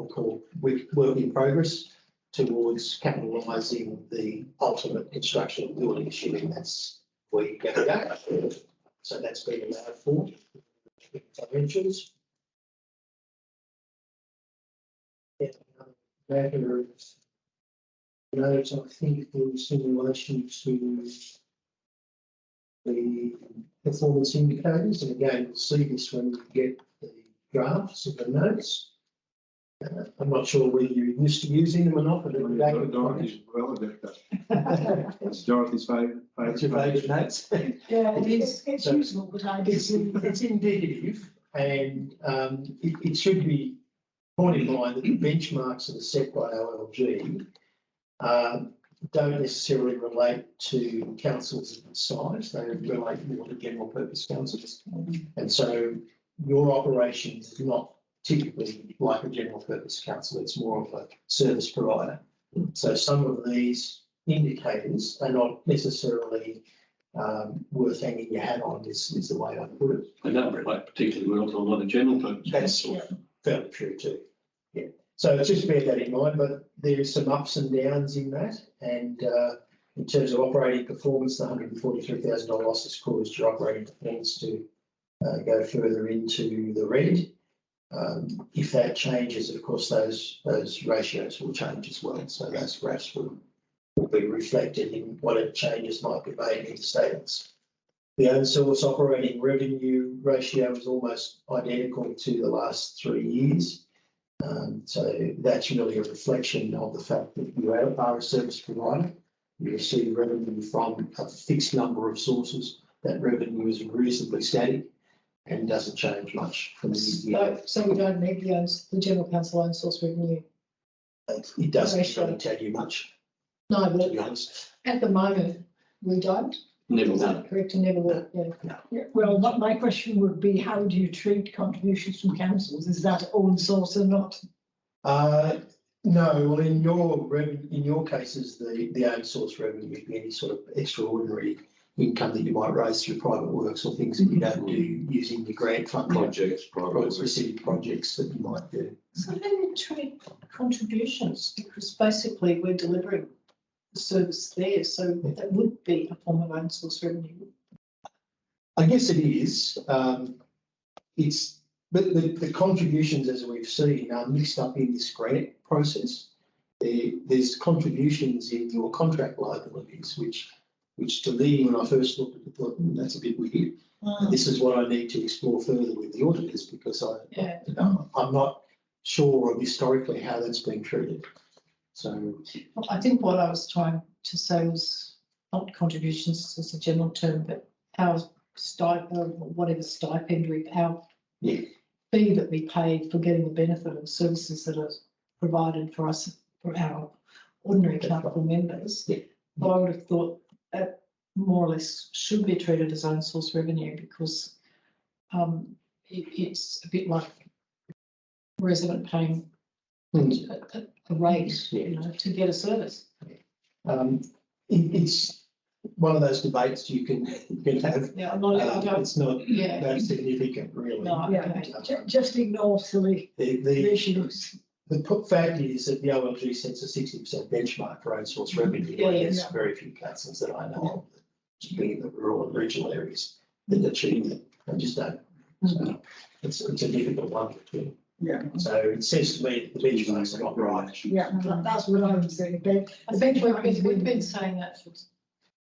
call work in progress towards capitalising the ultimate construction of the building, assuming that's where you're going to go. So that's been allowed for financials. Matter of note, I think was in relation to the performance indicators, and again, we'll see this when we get the drafts of the notes. I'm not sure whether you're used to using them or not, but it'll be back with Dorothy's well adept at. It's Dorothy's favourite. What's your favourite notes? Yeah, it's useful, but It's indicative, and it should be borne in mind that the benchmarks that are set by OLG don't necessarily relate to councils of size. They relate more to general purpose councils. And so your operations is not typically like a general purpose council. It's more of a service provider. So some of these indicators are not necessarily worth hanging your hat on is the way I put it. They don't relate particularly well to a lot of general purpose. That's fairly true too. Yeah. So just bear that in mind, but there is some ups and downs in that. And in terms of operating performance, the $143,000 loss has caused your operating performance to go further into the red. If that changes, of course, those ratios will change as well. So those graphs will be reflected in whatever changes might be made in the statements. The own source operating revenue ratio is almost identical to the last 3 years. So that's really a reflection of the fact that you are a service provider. You receive revenue from a fixed number of sources. That revenue is reasonably static and doesn't change much from the year. So we don't need the general council own source revenue. It doesn't really tell you much, No, to be but honest. at the moment, we don't. Never Is will. that correct? And never will, yeah. Yeah, well, my question would be, how do you treat contributions from councils? Is that own source or not? No, well, in your cases, the own source revenue would be any sort of extraordinary income that you might raise through private works or things that you don't do using your grant fund. Projects, Or private. specific projects that you might do. So how do you treat contributions? Because basically we're delivering the service there, so that would be a form of own source revenue. I guess it is. But the contributions, as we've seen, are mixed up in this grant process. There's contributions in your contract liabilities, which to me, when I first looked at it, thought, that's a bit weird. And this is what I need to explore further with the auditors, because I'm not sure of historically how that's been treated. So I think what I was trying to say was not contributions as a general term, but our whatever stipend our fee that we pay for getting the benefit of services that are provided for us, for our ordinary council members. Yeah. But I would have thought that more or less should be treated as own source revenue, because it's a bit like resident paying a rate, to get a service. it's one of those debates you can have. Yeah, I'm not. It's not Yeah. that significant, really. No, Yeah, okay. just ignore silly The issues. fact is that the OLG sets a 60% benchmark for own source revenue. Yeah, yeah. There's very few councils that I know of, particularly in the rural and regional areas, that achieve it. They just don't. So it's a difficult one to do. Yeah. So it says to me the benchmark's not right. Yeah, that's what I would say. I think we've been saying that for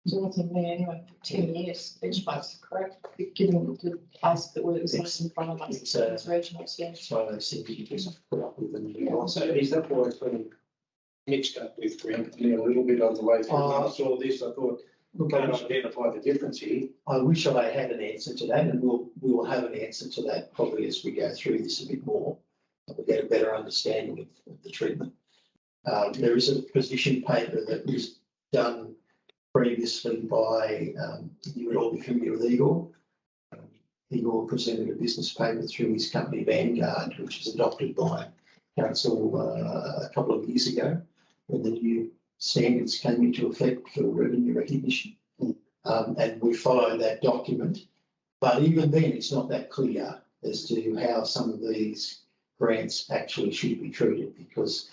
Jonathan and me anyway for 10 years. Benchmarks are correct, given the place that we're in front of us. It's regional, yeah. It's one of those things you just put up with and move Yeah. on. So is that why it's been mixed up with grant a little bit on the way through? When I saw this, I thought, Look, can't identify the difference here. I wish I had an answer to that, and we will have an answer to that probably as we go through this a bit more. We'll get a better understanding of the treatment. There is a position paper that was done previously by, you would all be familiar with Igor. Igor presented a business paper through his company Vanguard, which was adopted by council a couple of years ago, when the new standards came into effect for revenue recognition. And we followed that document. But even then, it's not that clear as to how some of these grants actually should be treated, because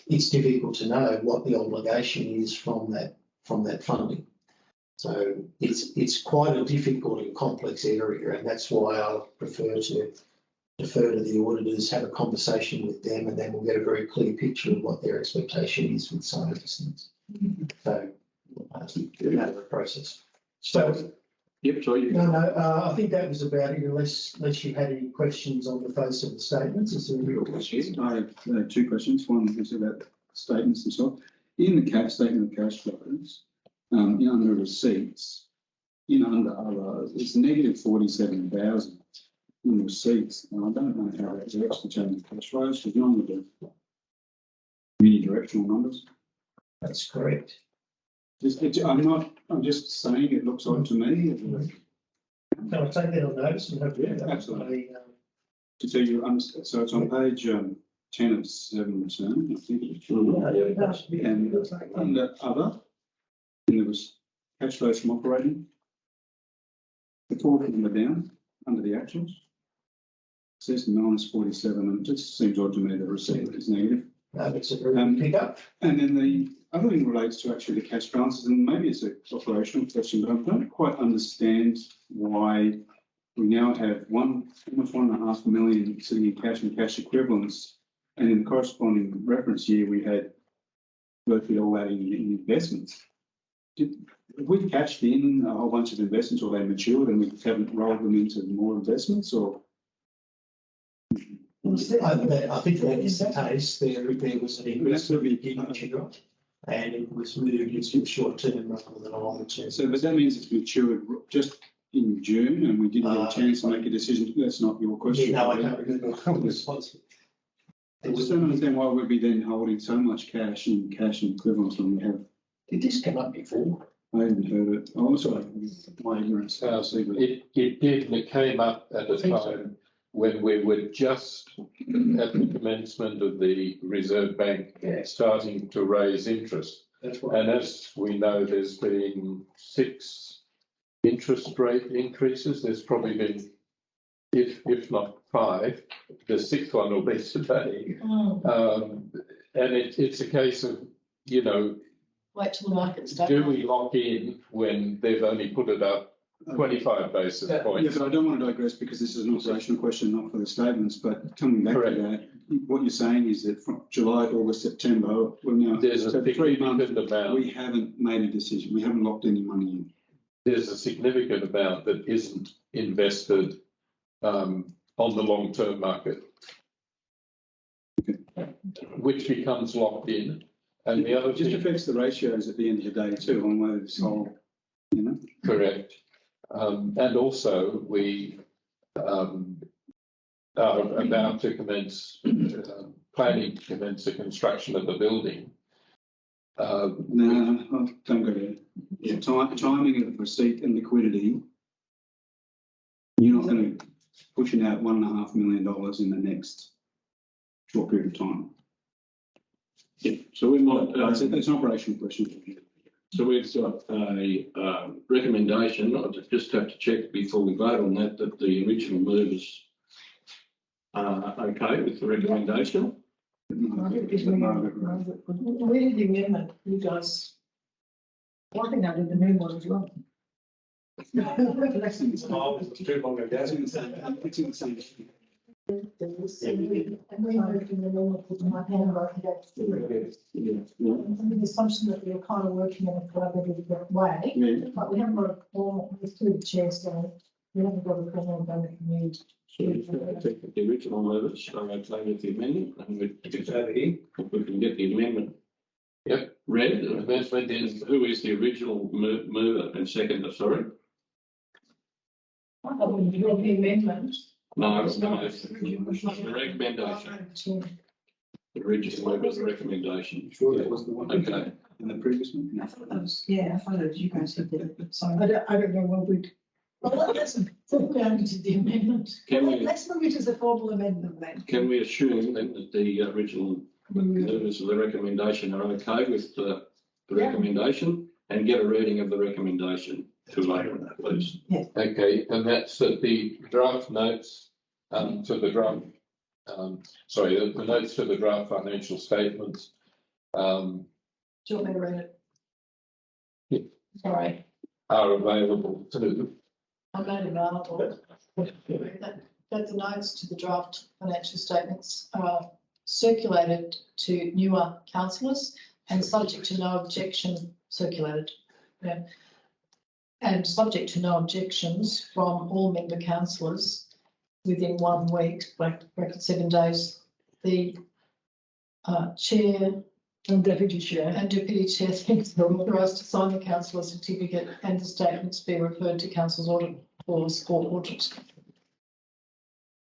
it's difficult to know what the obligation is from that funding. So it's quite a difficult and complex area, and that's why I prefer to defer to the auditors, have a conversation with them, and then we'll get a very clear picture of what their expectation is with some of these things. So it's a matter of process. So Yep, so you. no, I think that was about it, unless you had any questions on the face of the statements. Is there any questions? I have two questions. One is about statements and so on. In the statement of cash flows, under receipts, under other, it's negative 47,000 in receipts. And I don't know how that works to change the cash flows, because none of the unidirectional numbers. That's correct. I'm just saying it looks odd to me. Can I take that on notice and have? Yeah, absolutely. So so it's on page 10 of 7 return, I think it's. And under other, and there was cash flows from operating, the fourth number down, under the actuals. Says minus 47, and it just seems odd to me that receipt is negative. It's a very good pickup. And then the other thing relates to actually the cash balances, and maybe it's an operational question, but I don't quite understand why we now have almost 1.5 million sitting in cash and cash equivalents, and in the corresponding reference year, we had virtually all that in investments. Have we cashed in a whole bunch of investments, or they matured and we haven't rolled them into more investments, or? I think that is the case. There was an investment we did mature, and it was moved into short term rather than a long term. So, but that means it's matured just in June, and we didn't get a chance to make a decision. That's not your question. No, I can't remember the response. I just don't understand why we'd be then holding so much cash and equivalents when we have. Did this come up before? I haven't heard it. Oh, sorry, my ignorance. It did, and it came up at a time when we were just at the commencement of the Reserve Bank starting to raise interest. That's right. And as we know, there's been 6 interest rate increases. There's probably been, if not 5, the 6th one will be today. And it's a case of, you know, Wait till the market's down. do we lock in when they've only put it up 25 basis points? Yeah, but I don't want to digress because this is an operational question, not for the statements. But coming back Correct. to that, what you're saying is that from July, August, September, we're now There's a so 3 months. significant amount. We haven't made a decision. We haven't locked any money in. There's a significant amount that isn't invested on the long-term market, which becomes locked in. And the other It just thing, affects the ratios at the end of the day too, on whether this whole, you know. correct. And also we are about to commence planning to commence the construction of the building. No, don't go there. Yeah, timing of receipt and liquidity. You're not going to pushing out $1.5 million in the next short period of time. Yeah, so we might, It's an operational question. so we've got a recommendation. I just have to check before we vote on that, that the original movers are okay with the recommendation. We did the amendment, you guys. Well, I think I did the main one as well. It's too long ago. It's in the same. And we moved in the normal, put my hand right against the assumption that we were kind of working in a collaborative way, Yeah. but we haven't got a formal, we're through the chair, so we haven't got a formal amendment need. So I think that the original movers are okay with the amendment, and we get over here, if we can get the amendment. Yep, read. The amendment is, who is the original mover and seconder, sorry? I thought we were the amendment. No, it's the recommendation. The original mover is the recommendation. Sure, that was the one. Okay. In the previous one. I thought that was, yeah, I thought it was you guys who did it, sorry. I don't know what we'd. Well, let's put down to the amendment. Let's move it as a formal amendment then. Can we assume then that the original movers of the recommendation are okay with the recommendation, and get a reading of the recommendation to later, please? Okay, and that's the draft notes to the draft, the notes to the draft financial statements. Do you want me to read it? Yeah. Sorry, Are available to. I made available. That the notes to the draft financial statements are circulated to NEWA councillors and subject to no objection circulated. Yeah. And subject to no objections from all member councillors within 1 week, bracket 7 days, the chair And deputy chair. and deputy chair are authorised to sign the councillor certificate and the statements be referred to council's audit clause or audit.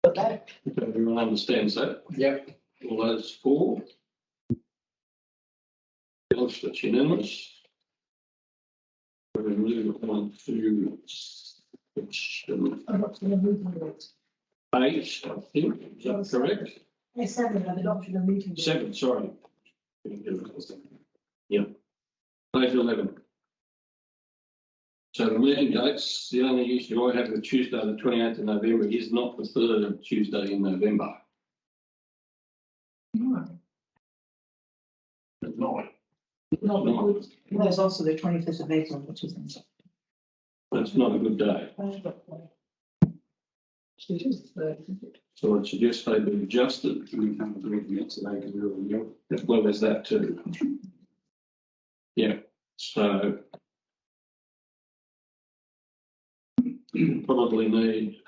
Got that? Okay, everyone understands that? Yep. All those for? Yes, that's unanimous. We move on to section Adoption of meeting minutes. 8, I think, is that correct? Yes, 7, adoption of meeting minutes. 7, sorry. Yeah. Page 11. So the meeting dates, the only issue I have with Tuesday, the 28th of November, is not the third Tuesday in November. It's not. Not No. good. There's also the 25th of April, which is. That's not a good day. It is the 3rd, isn't it? So I'd suggest they be adjusted. We can't agree to it today because we're all young. Well, there's that too. Yeah, so probably need,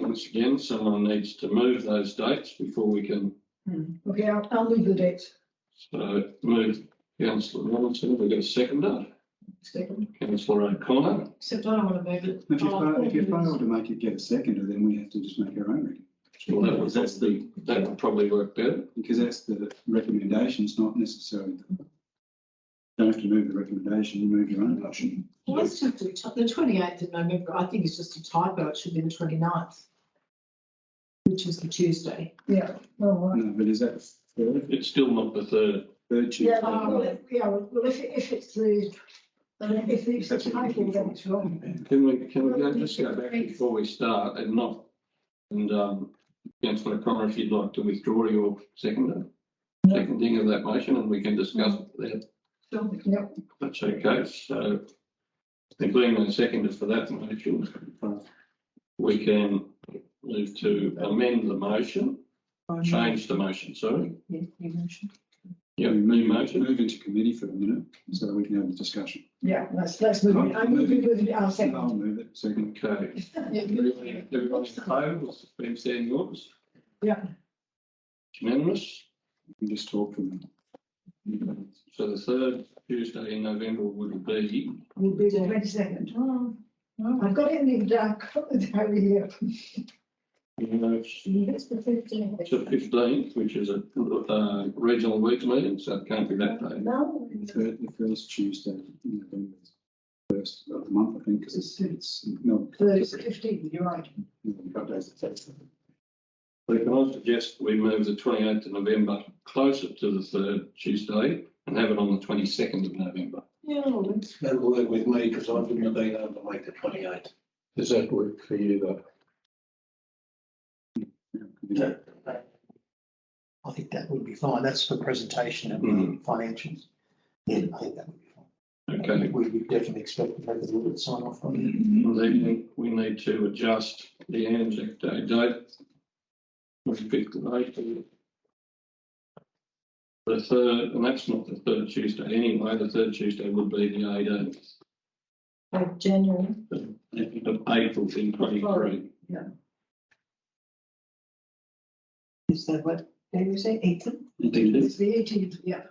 once again, someone needs to move those dates before we can. Okay, I'll move the dates. So move Councillor Robinson, we've got a seconder, Second. Councillor O'Connor. Except I don't want to move it. If you fail to make it get a seconder, then we have to just make our own recommendation. Well, that would probably work better. Because that's the recommendation, it's not necessarily. Don't have to move the recommendation, you move your own motion. Well, it's just the 28th of November. I think it's just a typo. It should be the 29th, which is the Tuesday. Yeah, all right. No, but is that the third It's still not the third. Tuesday? Yeah, well, if it's the, if it's the title, then it's wrong. Can we just go back before we start and not, and Councillor O'Connor, if you'd like to withdraw your seconding of that motion and we can discuss it there. Yep. That's okay, so there being no seconder for that motion, we can move to amend the motion, change the motion, sorry. Yeah, you mentioned. Yeah, We new move motion. into committee for a minute so that we can have a discussion. Yeah, let's move it. I move it, I'll I'll second. move it, second. Okay. Everybody in favour, been saying yours? Yeah. Unanimous? We can just talk for a minute. So the third Tuesday in November would be, Will be the 22nd. Oh, I've got it in the dark, got the diary here. it's the 15th. it's the 15th, which is a regional week meeting, so it can't be that day. No. The first Tuesday in November, first of the month, I think, because it's no. Third is the 15th, you're right. We've got days that take. So can I suggest we move the 28th of November closer to the third Tuesday and have it on the 22nd of November? Yeah, That'll work with me because I wouldn't have been able to make the 28th. Does that work for you though? I think that would be fine. That's for presentation and financials. Yeah, I think that would be fine. Okay. We would definitely expect to have a little bit sign off on it. Then we need to adjust the Anzac Day date. 25th of April. The third, and that's not the third Tuesday anyway, the third Tuesday would be the 18th of January. of April in 23. Is that what, did you say 18th? It's the 18th, yeah.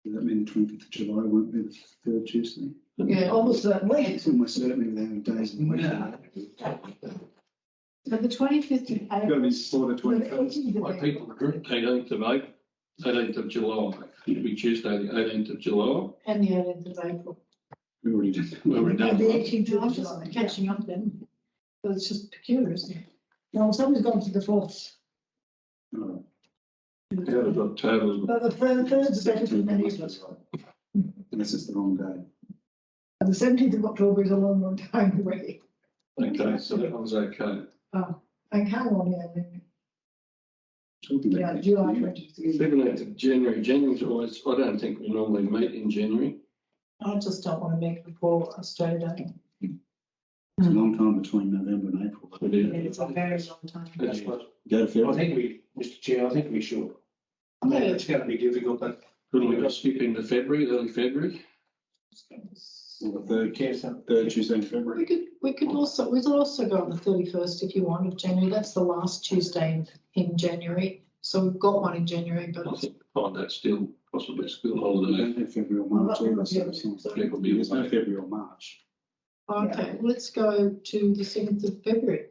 Does that mean the 20th of July won't be the third Tuesday? Yeah. Almost certainly. It's almost certainly without days in the week. So the 25th of It's got to April. be before the 21st. My people drink 18th of April, 18th of July, it'll be Tuesday, the 18th of July. And the 18th of April. We already did. Well, we're And done. the 18th I'm of just July. catching up then. But it's just peculiar, isn't it? No, someone's gone to the 4th. Oh, Yeah, we've got total, But the third's better than many of us. unless it's the wrong day. And the 17th of October is a long, long time away. okay, so that one's okay. And hang on, yeah. Talking about Yeah, next July year. 23. 17th of January, January's always, I don't think we normally meet in January. I just don't want to make it before Australia Day. It's a long time between November and April. It is. It's a very long time. That's what, Go to I Phil. think we, Mr Chair, I think we should. I mean, it's going to be difficult, but Couldn't we just skip into February, early February? Or the yes, third Tuesday in February. We could also go on the 31st if you want of January. That's the last Tuesday in January. So we've got one in January, but I think find that still possibly school We holiday. don't have February or March either, so it's not- It will be there's no February or March. okay, let's go to the 7th of February.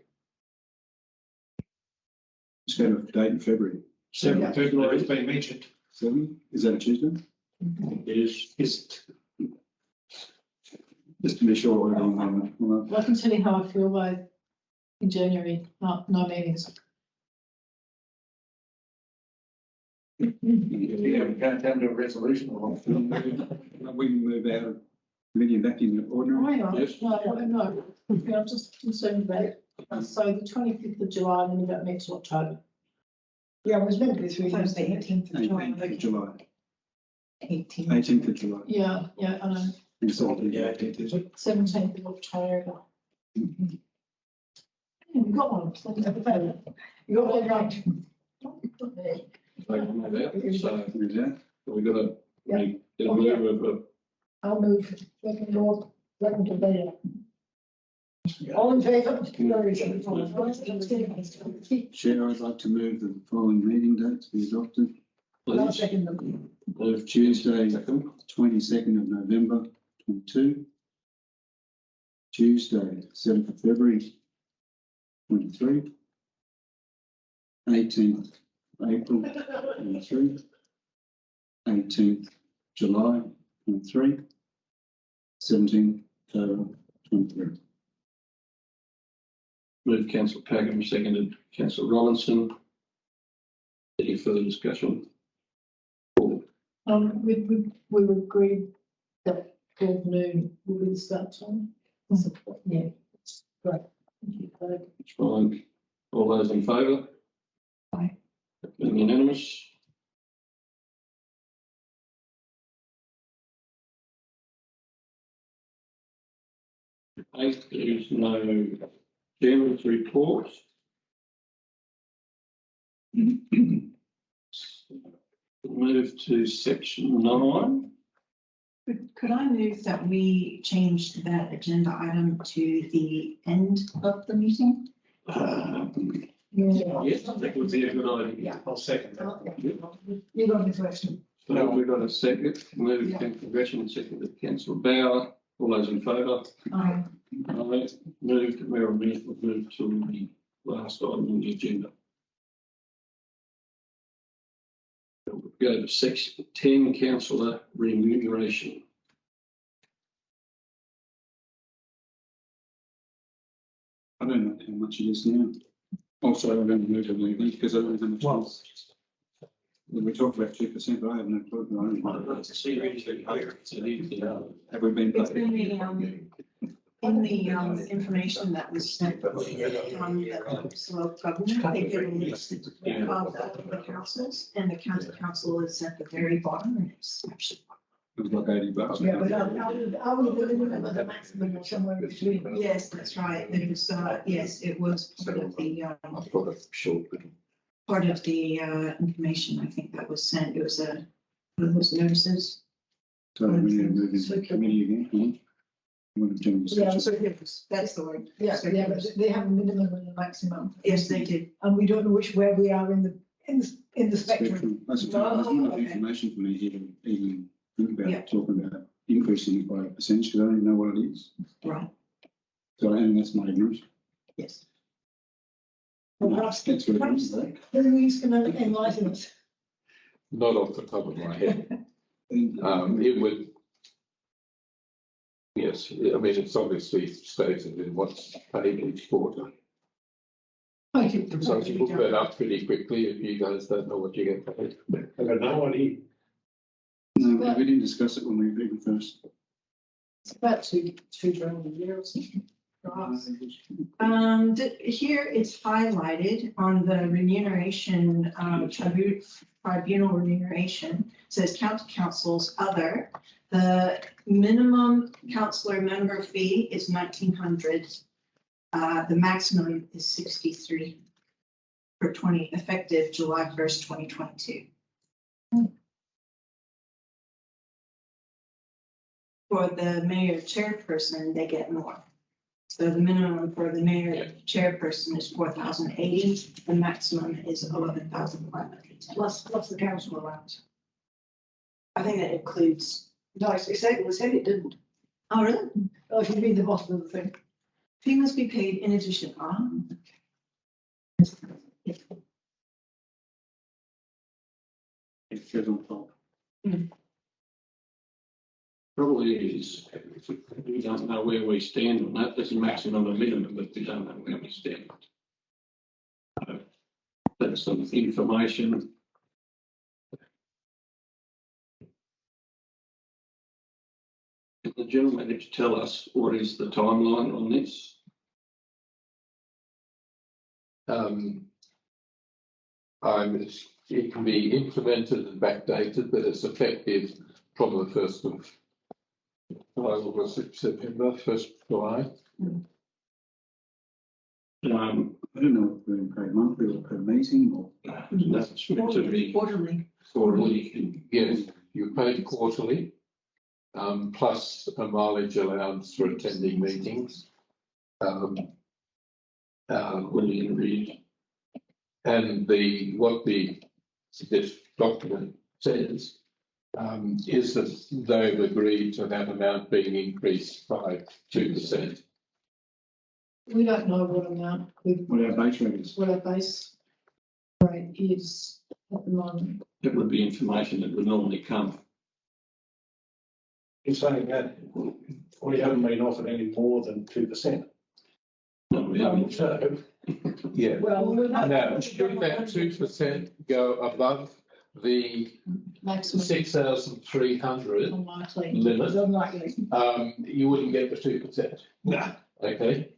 Let's go to a date in February. 7th of February has been mentioned. 7, is that a Tuesday? Is, Is Just to be sure we're on that. Well, I can tell you how I feel by in January, no meetings. Yeah, we can't come to a resolution or. We can move out of committee back in the ordinary. Hang on, Yes. no, I'm just concerned about it. So the 25th of July, and then you don't meet till October. Yeah, it was meant to be 3 So years. it's the 18th of 18th of July, 18th. 18th of July. Yeah, I know, And so, Yeah, it is. 17th of October. We've got one, 17th of October. You got one right. So move that. we've got to get a move of I'll move, second Lord, second to Bella. All in favour? Chair, I'd like to move the following meeting dates be adopted. I'll please. second them. Of Tuesday, 22nd of November 22. Tuesday, 7th of February 23. 18th April 23. 18th July 23. 17th October 23. Move councillor Pagham, seconded councillor Robinson. Any further discussion? We agreed that 12 noon will be the start time. Yeah, great. Thank you, Craig. It's fine. All those in favour? Aye. Being unanimous. Eight, there is no chairman's report. Move to section 9. Could I move that we change that agenda item to the end of the meeting? Yes, that would be a good idea. Yeah. I'll second that. You got any question? So we've got a second, move councillor Gresham and seconded councillor Bauer. All those in favour? Aye. Aye. Moved, Mayor Meath will move to the last item on the agenda. We'll go to section 10, councillor remuneration. I don't know how much it is now. Also, I'm going to move it because I don't know how much it is. We talked about 2%, but I have no clue. I don't know. It's seriously higher. It's an easy, Have we been It's paid? in the information that was sent from the Council of Government, they give a list of the councils, and the county council is at the very bottom, and it's actually. It was like 80 bucks. Yeah, but I would remember the maximum or somewhere between. Yes, that's right. It was, yes, it was part of the, I've got a short bit. information, I think that was sent. It was one of those notices. So we need to move into committee again. You want to general Yeah, session? so yes, That's the word. yeah, but they have a minimum and a maximum. Yes, they did. And we don't know where we are in the spectrum. That's there's not enough information for me here to even think Yeah. about talking about increasing it by a percentage, because I don't even know what it is. Right. So, and that's my ignorance. Yes. Well, perhaps, That's what it perhaps is, though. Louise can enlighten us. Not off the top of my head. And, It would. Yes, I mean, it's obviously stated in what's paid each quarter. I think So you book that up pretty quickly if you guys don't know what you get paid. I got no idea. No, we didn't discuss it when we agreed first. it's about two grand a year or something. for us. Here it's highlighted on the remuneration, tribunal remuneration, says county councils other. The minimum councillor member fee is 1,900. The maximum is 63 for effective July 1st, 2022. For the mayor chairperson, they get more. So the minimum for the mayor chairperson is 4,080. The maximum is 11,510. Plus the council allowance. I think that includes. No, it said it didn't. Oh, really? Oh, if you read the bottom of the thing. Fee must be paid in addition. It says on top. Probably is, we don't know where we stand on that. There's a maximum and minimum, but we don't know where we stand. That's some information Can the general manager tell us what is the timeline on this? It can be implemented and backdated, but it's effective from the 1st of September, 1st of July. I don't know if we're being paid monthly or per meeting or. That's meant to be Quarterly. quarterly. Yes, you're paid quarterly, plus a mileage allowance for attending meetings. When you read. And what this document says is that they've agreed to that amount being increased by 2%. We don't know what amount, What our base rate is. what our base rate is at the moment. That would be information that would normally come. In saying that, we haven't been offered any more than 2%. No, we haven't. So, Yeah. Well, Now, should that 2% go above the maximum 6,300 unlikely. limit, Unlikely. you wouldn't get the 2%. no, Okay.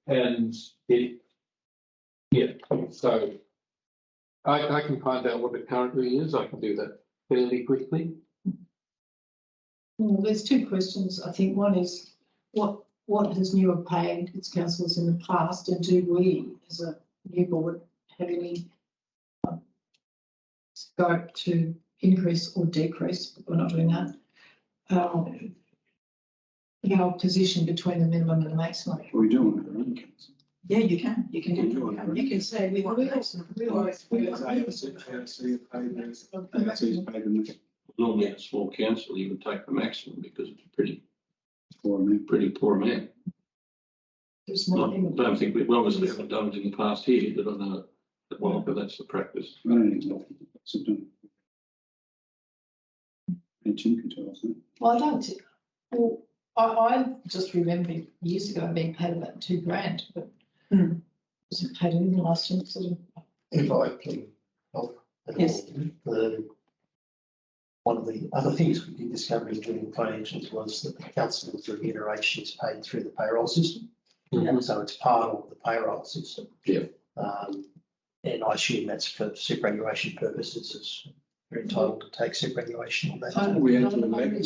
And it, yeah, so I can find out what it currently is. I can do that fairly quickly. Well, there's two questions. I think one is what has NEWA paid its councillors in the past, and do we, as a new board, have any scope to increase or decrease? We're not doing that. Our position between the minimum and the maximum. We do on our own council. Yeah, you can do Yeah. that. You can say we want maximum. Normally, a small council, you would take the maximum because it's a pretty For me. poor amount. There's I more. don't think we obviously haven't done it in the past here, but I know that well, but that's the practice. I don't need to. Sit down. And Jim can tell us that. Well, I don't. Well, I just remember years ago being paid about $2,000, but was it paid in the last year? Sort of. If I can help at Yes. all, one of the other things we did discover in doing financials was that the council's remuneration is paid through the payroll system. Yeah. So it's part of the payroll system. Yeah. And I assume that's for superannuation purposes. You're entitled to take superannuation on that. We had to elect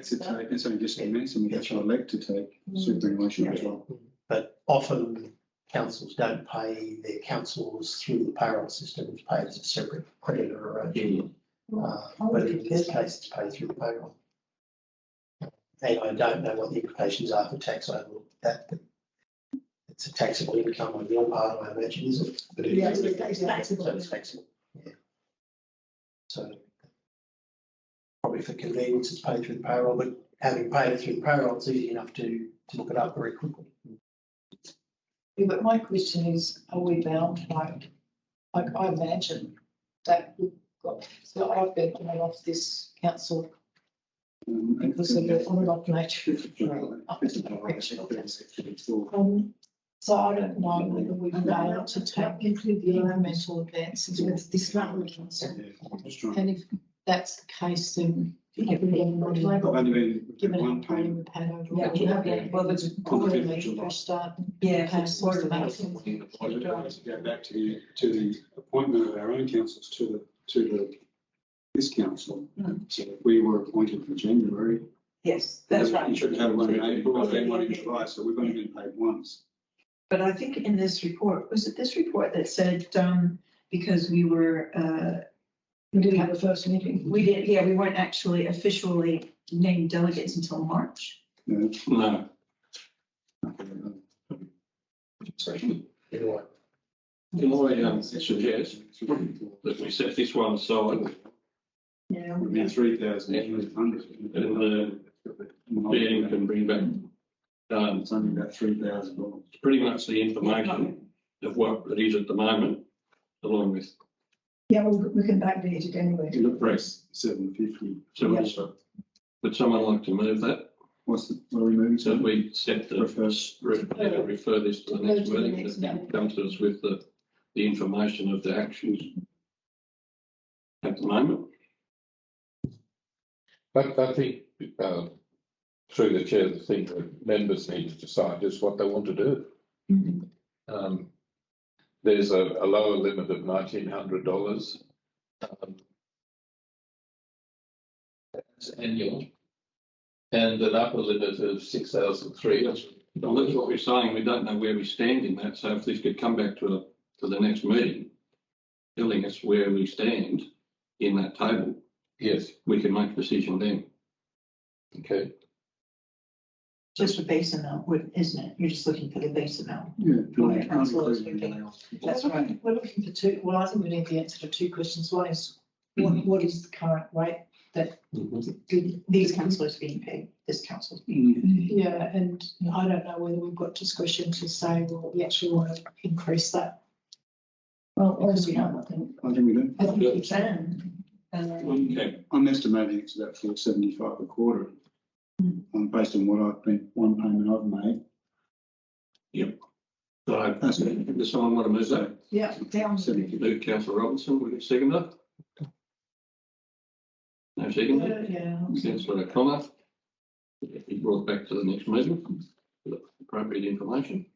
to take, it's only just commenced, and we had to elect to take superannuation as well. But often councils don't pay their councillors through the payroll system. It's paid as a separate creditor arrangement. But in this case, it's paid through the payroll. And I don't know what the implications are for tax. I haven't looked at that, but it's a taxable income on your part, I imagine, is it? But it Yeah, is. it's taxable. So it's taxable, yeah. So probably for convenience, it's paid through the payroll, but having paid it through the payroll, it's easy enough to look it up very quickly. Yeah, but my question is, are we bound by, like, I imagine that we've got, so I've been on and off this council because of the on and off nature of so I don't know whether we've been able to take the incremental advances with this current council. And if that's the case, then given I've only been given one how training payment. we've had over. Yeah, we have it. Well, there's Quarterly, fresh start. Yeah, Paying it's quarterly. maximum. I would like to go back to the appointment of our own councils to this council. So we were appointed for January. Yes, that's You right. should have one in April, then one in July, so we've only been paid once. But I think in this report, was it this report that said, because we were, We did have a first meeting. we weren't actually officially named delegates until March. No. No. Anyway, Can I suggest that we set this one aside Yeah. Would be 3,800. and Ben can bring back, It's only about $3,000. pretty much the information of what it is at the moment, along with Yeah, well, we can backdate it anyway. the press. 750. So would someone like to move that? What are we moving So to? we set the, refer this to the next meeting, that comes to us with the information of the actions at the moment. I think, through the chair, the thing that members need to decide is what they want to do. There's a lower limit of $1,900. That's annual. And an upper limit of 6,300. Well, that's what we're saying. We don't know where we stand in that. So if this could come back to the next meeting, telling us where we stand in that table, Yes, we can make a decision then. okay. Just a base amount, isn't it? You're just looking for the base amount. Yeah. Council is looking. That's right. We're looking for two, well, I think we need the answer to two questions. One is, what is the current rate that These councillors being paid, this council. being paid. Yeah, and I don't know whether we've got discretion to say, well, we actually want to increase that. Well, we don't, I think. I think we do. I think we can. Okay. I'm estimating it's about $475 a quarter. Based on what I've been, one payment I've made. So does someone want to move that? Yeah, down. Move Councillor Robinson, will you second that? No second? Yeah. Councillor O'Connor. Be brought back to the next meeting with appropriate information.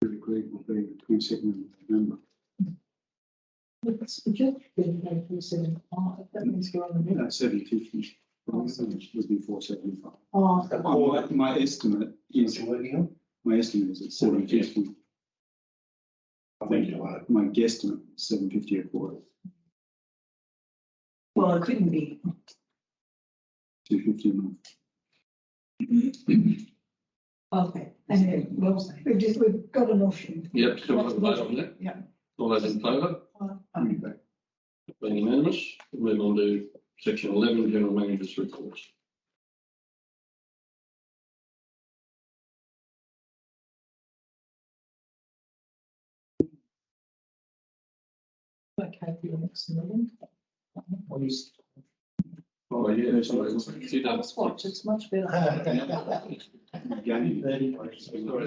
Agreed will be the 22nd of November. It's just been paid for 75, that means you're on the middle. 750. Would be 475. Oh, My estimate is at 750. My guesstimate is 750 a quarter. Well, it couldn't be. 250 a month. Okay. Anyway, well, we've got a motion. Yep, still have a vote on that? Yeah. All those in favour? Okay. Being unanimous, we'll move on to section 11, General Manager's reports. okay, for your next meeting. Oh, yeah, sorry. You don't. Let's watch, it's much better. Again,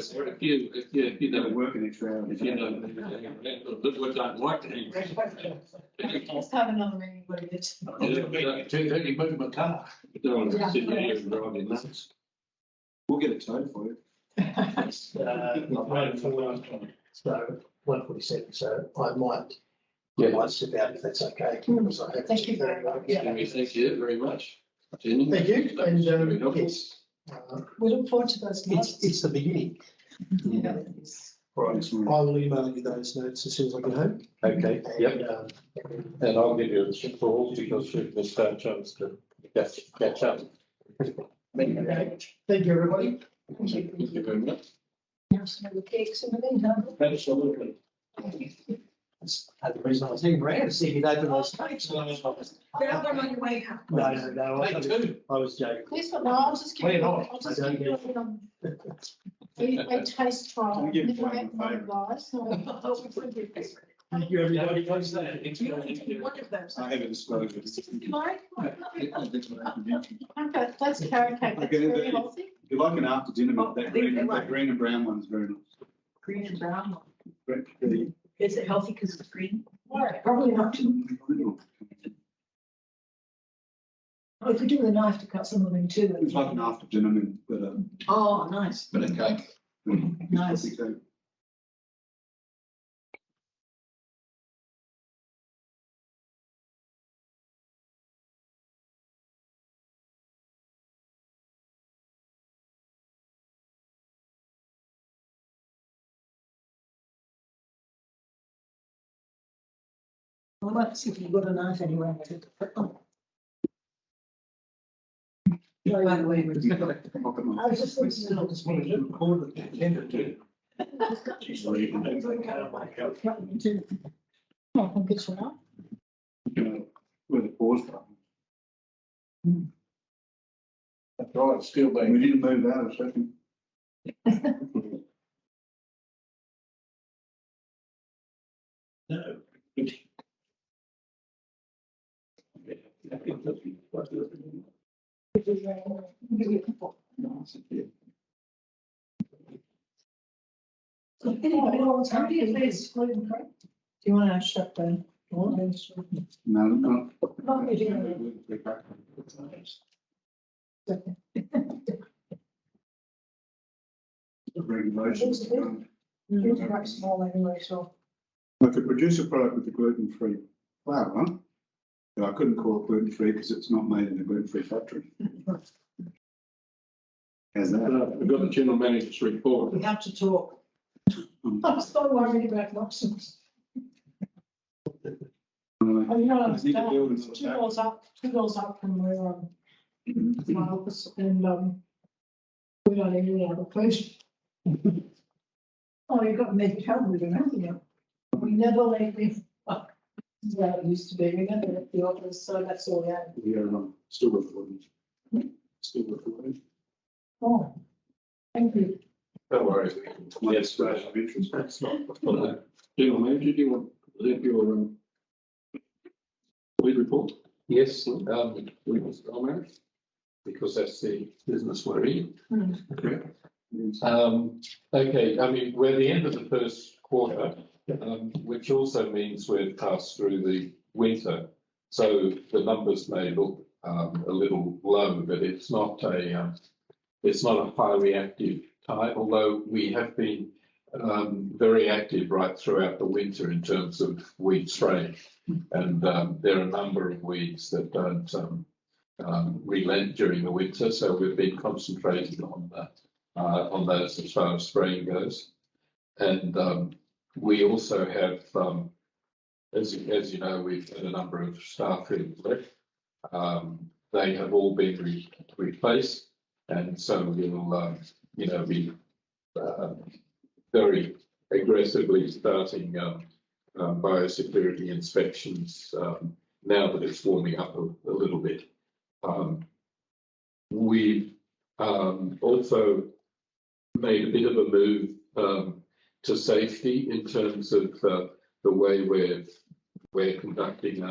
Sorry, if you don't work, work an extra hour. if you don't, we don't like to hang. Let's have another meeting where it's. 2:30, move my car. We don't want to sit here and drive you nuts. We'll get it towed for you. So 147, so I might step out if that's okay. Thank you very much. Thank you very much. Jenny? Thank you, and Very helpful. yes, We look forward to those notes. it's the beginning. Yeah. Right, I will email you those notes as soon as I get home. Okay, yep. And, And I'll give you a call because we've missed our chance to catch up. thank you everybody. Thank you very much. Now some of the cakes in the meantime. Absolutely. That's the reason I was thinking around to see if you'd open those tapes. They're not on your way out. No, Take I was joking. Please, no, I'll just give you, Well, I'll just I don't give you a taste trial. Don't give Never me met my one guys. Thank you everybody. You only take one of those. I have a disclosure. Mike? Okay, that's carrot cake, that's Okay, very but- healthy. If you like an after dinner, Oh, that I think they green, like. that green and brown one's very nice. Green and brown. The- Is it healthy because it's green? Probably not. Well, if we do the knife to cut some of them in two. It's like an after dinner, but Oh, nice. Bit of cake. Nice. I might see if you've got a knife anywhere. By the way, I was just thinking. I just wanted to record what they intended to. Oh, I'm good for now. With a pause button. That's right, still We being. didn't move out a second. No. Anybody wants to have gluten free? do you want to shut the No, not. Not really. Regulations. It's quite small anyway, so. I could produce a product with a gluten-free flour, but I couldn't call it gluten-free because it's not made in a gluten-free factory. How's that? We've got the general manager's report. We have to talk. I'm so worried about nonsense. Oh, you know, I need to build it's another two doors up from where, my office, and, we don't even have a place. Oh, you've got to make it happen, we don't have to. We never let me, yeah, it used to be, we never left the office, so that's all we had. We are still recording. Still recording. Oh, thank you. Don't worry. Yes, special interest. That's not. General manager, do you want to present your lead report? Yes, We must go, man. because that's the business we're in. Okay. Okay, I mean, we're at the end of the first quarter, which also means we've passed through the winter. So the numbers may look a little low, but it's not a highly active time, although we have been very active right throughout the winter in terms of weed spraying. And there are a number of weeds that don't relent during the winter, so we've been concentrating on those as far as spraying goes. And we also have, as you know, we've had a number of staff who left. They have all been replaced, and so we'll, be very aggressively starting biosecurity inspections now that it's warming up a little bit. We've also made a bit of a move to safety in terms of the way we're conducting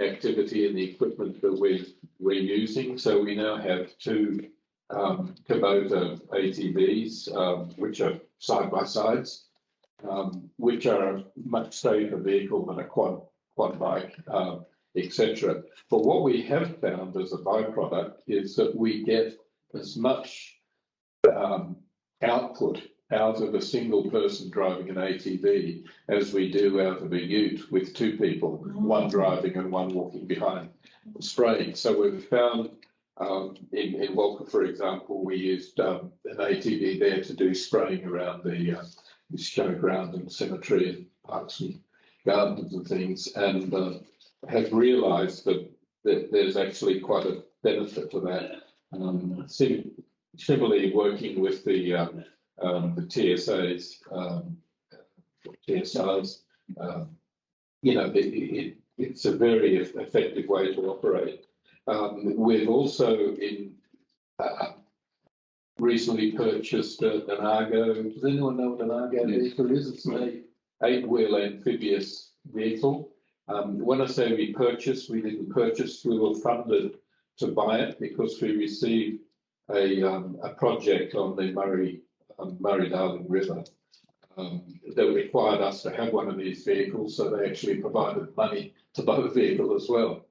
activity and the equipment that we're using. So we now have two Kubota ATVs, which are side by sides, which are a much safer vehicle than a quad bike, etc. But what we have found as a byproduct is that we get as much output out of a single person driving an ATV as we do out of a ute with two people, one driving and one walking behind spraying. So we've found in Walker, for example, we used an ATV there to do spraying around the showground and cemetery and parks and gardens and things, and have realised that there's actually quite a benefit to that. Similarly, working with the TSAs, it's a very effective way to operate. We've also recently purchased an Argo. Does anyone know what an Argo vehicle is? It's an 8-wheel amphibious vehicle. When I say we purchased, we didn't purchase, we were funded to buy it because we received a project on the Murray-Darling River that required us to have one of these vehicles, so they actually provided money to buy the vehicle as well.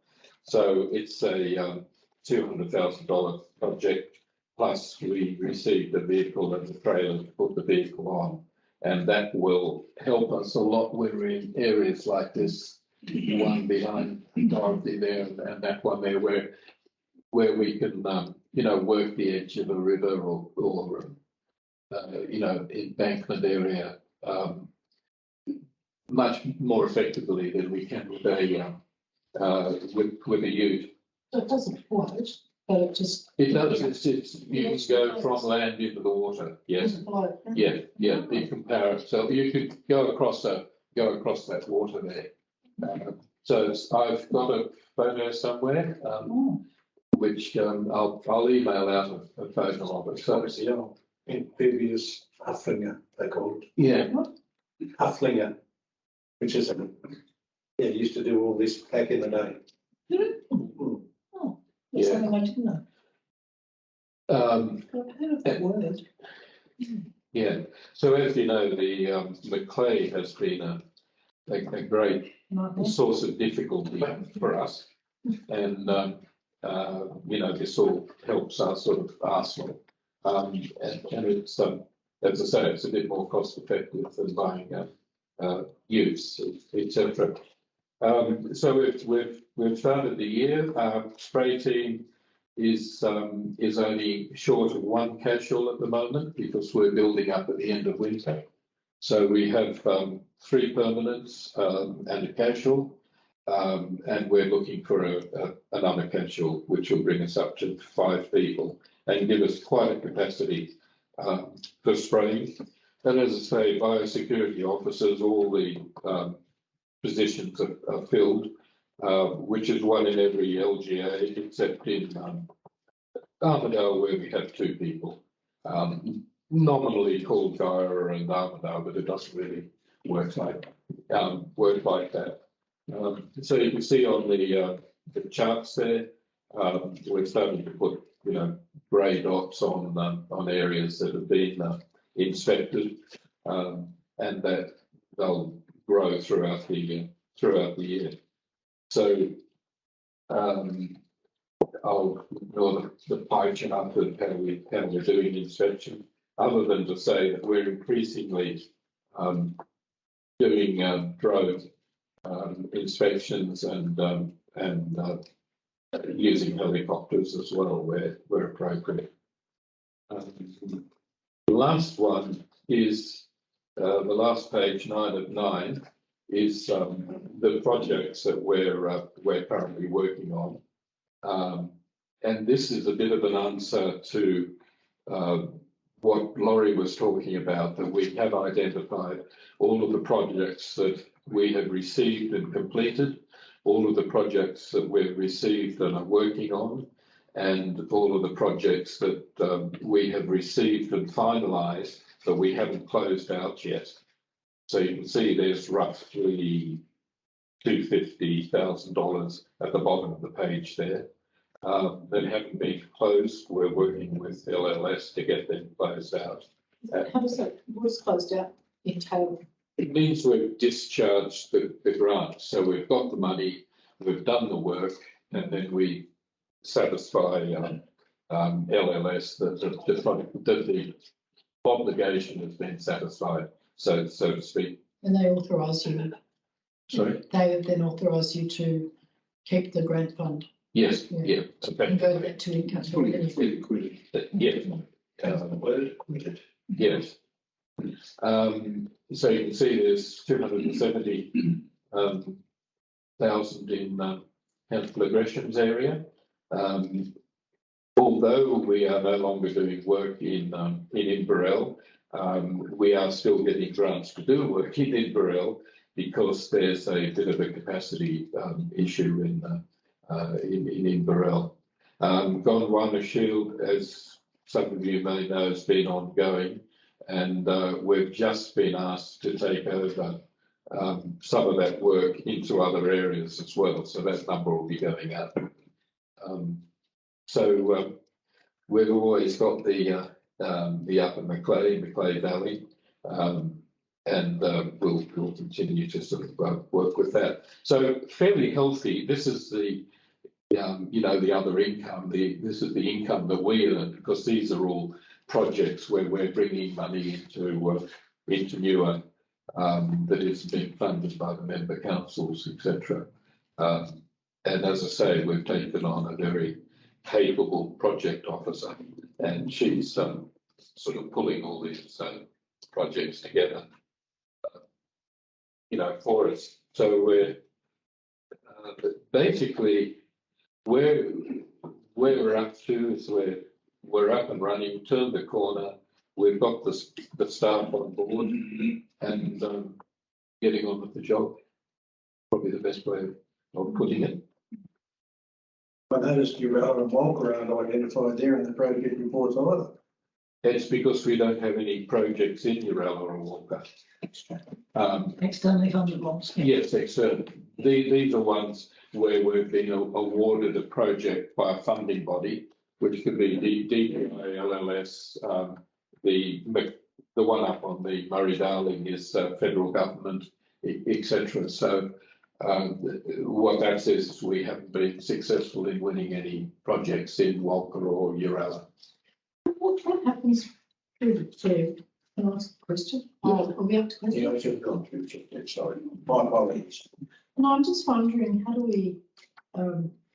So it's a $200,000 project, plus we received the vehicle and the trailer to put the vehicle on, and that will help us a lot when we're in areas like this one behind Dorothy there and that one there where we can work the edge of a river or embankment area much more effectively than we can with a ute. So it doesn't float, but it just. It does. It's you can go from land into the water. Yes. Float. Yeah. You compare it. So you could go across that water there. So I've got a photo somewhere, which I'll email out a photo of it. So Obviously, amphibious hufflinger, they call it. yeah. Hufflinger, which is, used to do all this back in the day. Oh, that's something I didn't know. I've heard of that word. Yeah. So as you know, the Macleay has been a great source of difficulty for us. And, you know, this all helps our sort of arsenal. And it's, as I say, it's a bit more cost effective than buying use, etc. So we've started the year. Spray team is only short of one casual at the moment because we're building up at the end of winter. So we have 3 permanents and a casual, and we're looking for another casual, which will bring us up to 5 people and give us quite a capacity for spraying. And as I say, biosecurity officers, all the positions are filled, which is one in every LGA, except in Armidale, where we have 2 people. Nominally called Gyra and Armidale, but it doesn't really work like that. So you can see on the charts there, we're starting to put, you know, grey dots on areas that have been inspected, and that they'll grow throughout the year. So I'll ignore the pie chart of how we're doing inspection, other than to say that we're increasingly doing drone inspections and using helicopters as well where appropriate. The last one is the last page, 9 of 9, is the projects that we're currently working on. And this is a bit of an answer to what Laurie was talking about, that we have identified all of the projects that we have received and completed, all of the projects that we've received and are working on, and all of the projects that we have received and finalised that we haven't closed out yet. So you can see there's roughly $250,000 at the bottom of the page there that haven't been closed. We're working with LLS to get them closed out. How does that, what's closed out entail? It means we've discharged the grant. So we've got the money, we've done the work, and then we satisfy LLS that the obligation has been satisfied, so to speak. And they authorise you. Sorry? They have then authorised you to keep the grant fund. Yes, Yeah. okay. And go back to income. Fully liquid. Yes. Yes. So you can see there's 270,000 in council aggressions area. Although we are no longer doing work in Inverell, we are still getting grants to do work in Inverell because there's a bit of a capacity issue in Inverell. Gondwana Shield, as some of you may know, has been ongoing, and we've just been asked to take over some of that work into other areas as well, so that number will be going up. So we've always got the Upper Macleay Valley, and we'll continue to sort of work with that. So fairly healthy. This is the you know, the other income. This is the income that we earn, because these are all projects where we're bringing money into NEWA that is being funded by the member councils, etc. And as I say, we've taken on a very capable project officer, and she's sort of pulling all these projects together, you know, for us. So we're basically where we're up to is we're up and running, turned the corner. We've got the staff on board and getting on with the job. Probably the best way of putting it. I noticed you and walk around identified there in the project reports either. It's because we don't have any projects in Urella or Walker. Externally funded ones. Yes, external. These are ones where we've been awarded a project by a funding body, which could be DPI, LLS. The one up on the Murray-Darling is federal government. etc. So what that says is we haven't been successful in winning any projects in Walker or Uralla. What happens through the chair? Can I ask a question? Are we up to questions? Yeah, I should have gone through, sorry, my apologies. No, I'm just wondering, how do we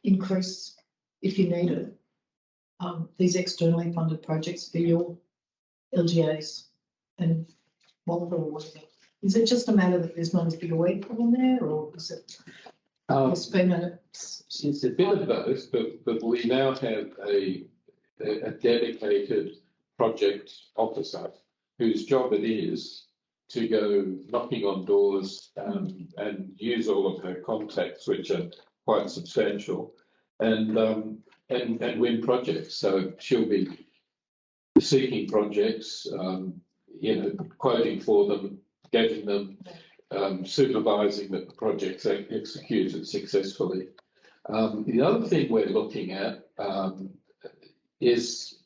increase, if you need it, these externally funded projects for your LGAs and Walker or whatever? Is it just a matter that there's not as big a weight in there, or is it? It's been It's a bit of both, but we now have a dedicated project officer whose job it is to go knocking on doors and use all of her contacts, which are quite substantial, and win projects. So she'll be seeking projects, quoting for them, getting them, supervising that the project's executed successfully. The other thing we're looking at is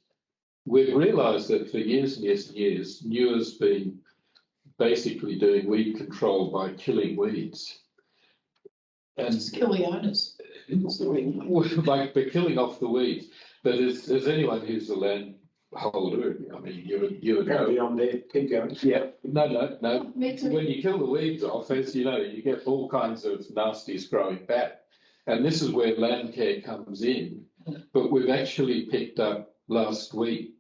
we've realised that for years and years and years, NEWA's been basically doing weed control by killing weeds. And just kill the owners. like they're killing off the weeds. But as anyone who's a landholder, I mean, you would Carry know. on there, keep going. Yeah, no. Me too. When you kill the weeds off, as you know, you get all kinds of nasties growing back. And this is where land care comes in. But we've actually picked up last week,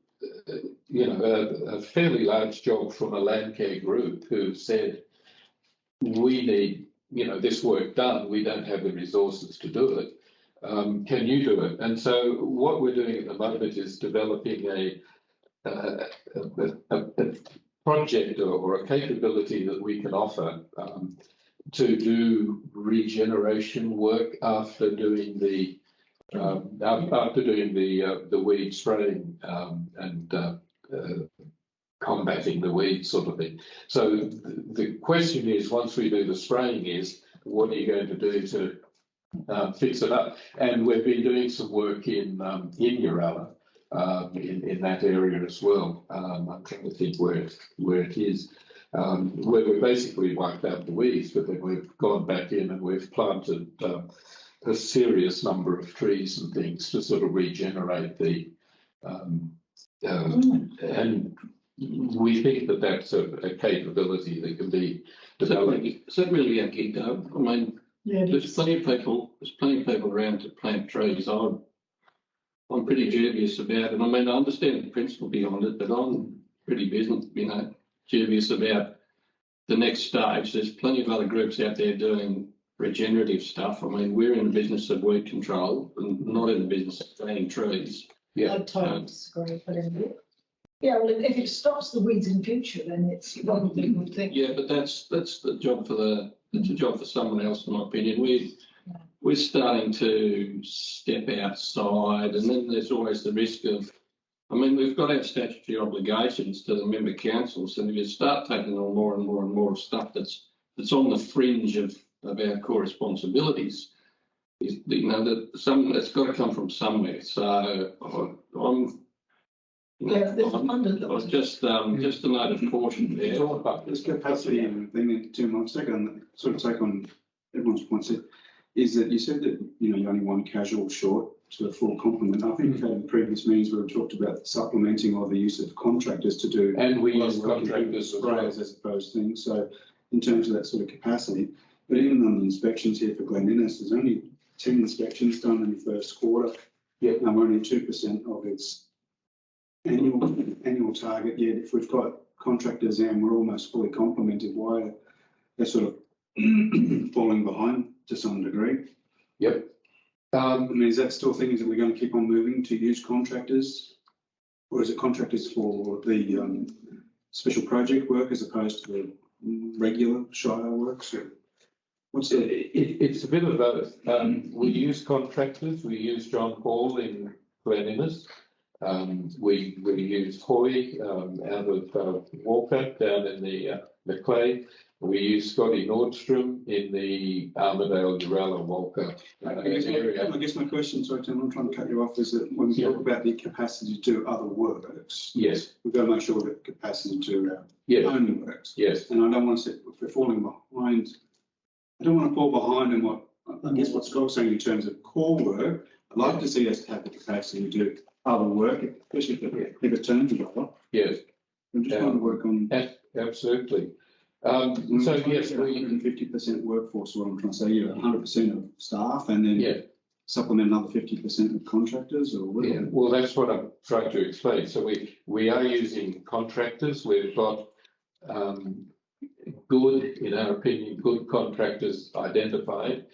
a fairly large job from a land care group who said, we need, this work done. We don't have the resources to do it. Can you do it? And so what we're doing at the moment is developing a project or a capability that we can offer to do regeneration work after doing the weed spraying and combating the weeds sort of thing. So the question is, once we do the spraying, is what are you going to do to fix it up? And we've been doing some work in Uralla, in that area as well. I'm trying to think where it is. Where we basically wiped out the weeds, but then we've gone back in and we've planted a serious number of trees and things to sort of regenerate the and we think that that's a capability that can be developed. Is that really our gig though? I mean, Yeah, there's plenty of people around to plant trees. I'm pretty dubious about it. I mean, I understand the principle behind it, but I'm pretty dubious about the next stage. There's plenty of other groups out there doing regenerative stuff. I mean, we're in the business of weed control and not in the business of planting trees. I totally disagree, but anyway. Yeah, well, if it stops the weeds in future, then it's probably a good thing. Yeah, but that's the job it's a job for someone else, in my opinion. We're starting to step outside, and then there's always the risk of, I mean, we've got our statutory obligations to the member councils, and if you start taking on more and more and more stuff that's on the fringe of our core responsibilities, it's got to come from somewhere. So just a note of caution there. Talk about this capacity thing that Tim, I'll take on everyone's points. Is that you said that you're only one casual short to a full complement. I think in previous meetings we've talked about supplementing or the use of contractors to do, and we use contractors as opposed to things. So in terms of that sort of capacity, but even on the inspections here for Glen Innes, there's only 10 inspections done in the first quarter. Yep. And we're only 2% of its annual target. Yet if we've got contractors and we're almost fully complemented, why are they sort of falling behind to some degree? Yep. I mean, is that still things that we're going to keep on moving to use contractors, or is it contractors for the special project work as opposed to the regular Shire work? So what's the... It's a bit of both. We use contractors. We use John Paul in Glen Innes. We use Hoy out of Walker down in the Clay. We use Scotty Nordstrom in the Armadale, Uralla, Walker area. I guess my question, sorry, Tim, I'm trying to cut you off, is that when we talk about the capacity to do other works, Yes, we've got to make sure that capacity to do our yes, own works. yes, And I don't want to say, if we're falling behind, I don't want to fall behind in what, I guess what Scott's saying in terms of core work. I'd like to see us have the capacity to do other work, especially if it turns well. yes, I'm just trying to work on. absolutely. So yes, we, 150% workforce, what I'm trying to say, you're 100% of staff and then yeah, supplement another 50% of contractors or yeah, whatever. well, that's what I'm trying to explain. So we are using contractors. We've got good, in our opinion, good contractors identified.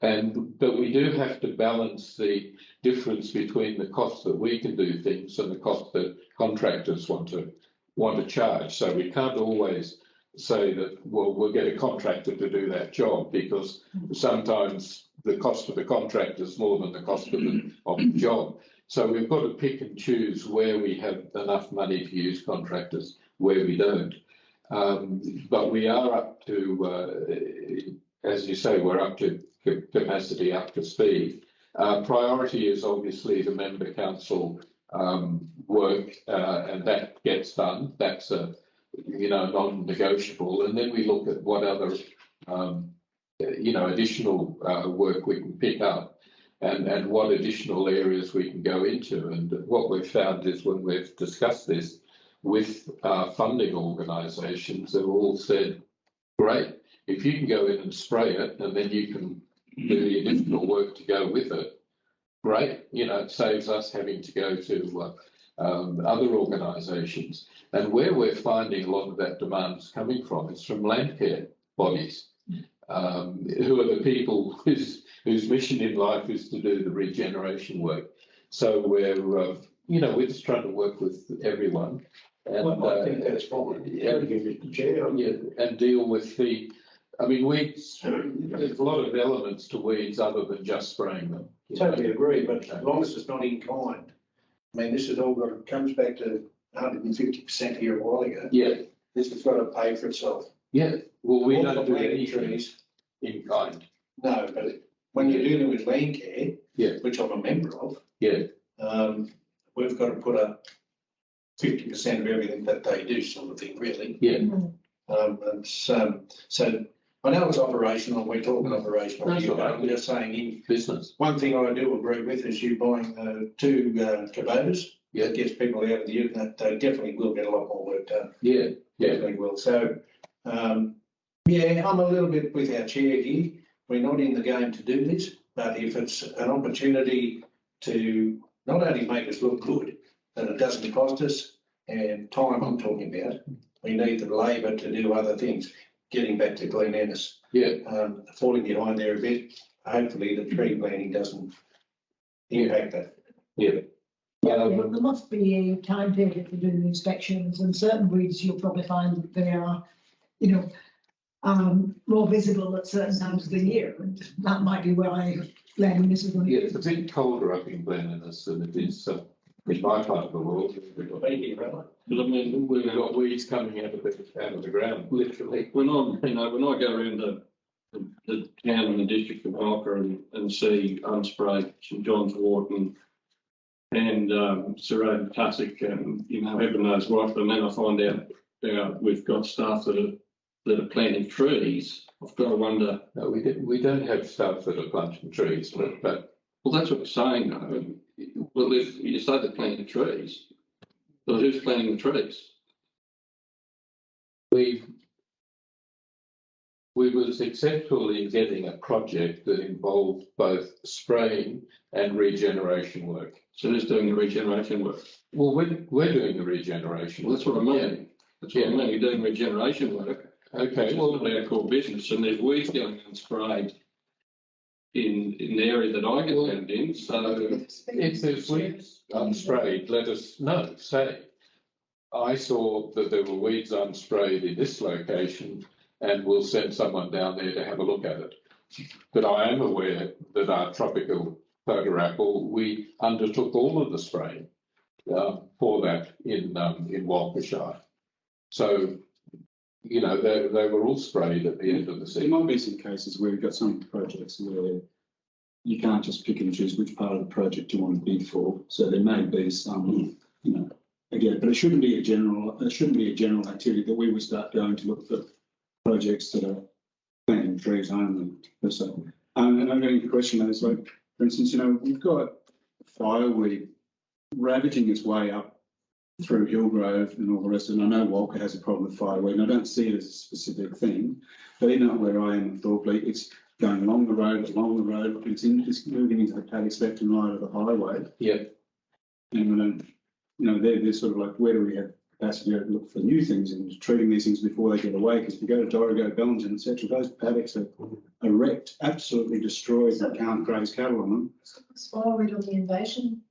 But we do have to balance the difference between the cost that we can do things and the cost that contractors want to charge. So we can't always say that, well, we'll get a contractor to do that job, because sometimes the cost of the contractor is more than the cost of the job. So we've got to pick and choose where we have enough money to use contractors, where we don't. But we are up to, as you say, we're up to capacity, up to speed. Priority is obviously the member council work, and that gets done. That's a non-negotiable. And then we look at what other additional work we can pick up, and what additional areas we can go into. And what we've found is, when we've discussed this with funding organisations, they've all said, great, if you can go in and spray it, and then you can do the additional work to go with it, great. It saves us having to go to other organisations. And where we're finding a lot of that demand is coming from is from land care bodies, who are the people whose mission in life is to do the regeneration work. So we're just trying to work with everyone. And, Well, I think that's fine. and deal with the. I mean, weeds. There's a lot of elements to weeds other than just spraying them. Totally agree, but as long as it's not in kind. I mean, this is all comes back to 150% here a while ago. Yeah. This has got to pay for itself. Yeah. Well, we All don't the do planting anything trees. in kind. No, but when you're dealing with land care, Yeah. which I'm a member of, Yeah. we've got to put up 50% of everything that they do, sort of thing, really. Yeah. And so I know it's operational. We're talking operational. That's Here, all right. but we're just saying, Business. one thing I do agree with is you buying 2 Kubotas. Yeah. That gets people out of the unit. That they definitely will get a lot more work done. Yeah. Yeah. Definitely will. So, I'm a little bit with our chair here. We're not in the game to do this, but if it's an opportunity to not only make us look good, that it doesn't cost us, and time I'm talking about, we need the labour to do other things. Getting back to Glen Ennis, Yeah. falling behind there a bit. Hopefully the tree planting doesn't impact that. Yeah. There must be a time period for doing inspections, and certain weeds you'll probably find that they are, more visible at certain times of the year, and that might be why Glen Ennis is going to. Yeah. It's a bit colder up in Glen Innes than it is in my part of the world. Thank you, right? But I mean, We've got weeds coming out of the ground, literally. when I go around the town and the district of Walker and see unsprayed St John's Wort and Serrano Tussock and heaven knows what, and then I find out we've got staff that are planting trees. I've got to wonder. No, we don't have staff that are planting trees, but Well, that's what I'm saying, though. Well, if you say they're planting trees, so who's planting the trees? we were successful in getting a project that involved both spraying and regeneration work. So who's doing the regeneration work? Well, we're doing the regeneration. Well, that's what I mean. That's what I mean. You're doing regeneration work. Okay, It's well, not our core business, and there's weeds going unsprayed in the area that I get found in. So if there's weeds unsprayed, let us know. Say, I saw that there were weeds unsprayed in this location, and we'll send someone down there to have a look at it. But I am aware that our tropical photo apple, we undertook all of the spraying for that in Walkershire. So you know, they were all sprayed at the end of the There season. might be some cases where we've got some projects where you can't just pick and choose which part of the project you want to bid for. So there may be some, you know, again, but it shouldn't be a general activity that we would start going to look for projects that are planting trees only per se. And I'm getting the question is like, for instance, you know, we've got fireweed ravaging its way up through Hillgrove and all the rest of it. And I know Walker has a problem with fireweed, and I don't see it as a specific thing, but even where I am in Thorpley, it's going along the road, it's moving into the paddock spectrum right of the highway. Yeah. And we don't, you know, they're sort of like, where do we have capacity to look for new things and treating these things before they get away? Because if you go to Dorrigo, Bellingen, etc., those paddocks are wrecked, absolutely destroyed, and can't graze cattle on them. It's fireweed on the invasion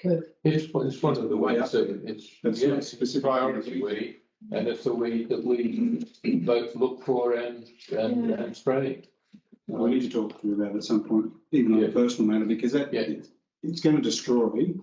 curve. It's one of the ways that That's yeah, not it's specific. priority weed, and it's a weed that we both look for and spray. We need to talk to you about it at some point, even on a personal matter, because that it's going to destroy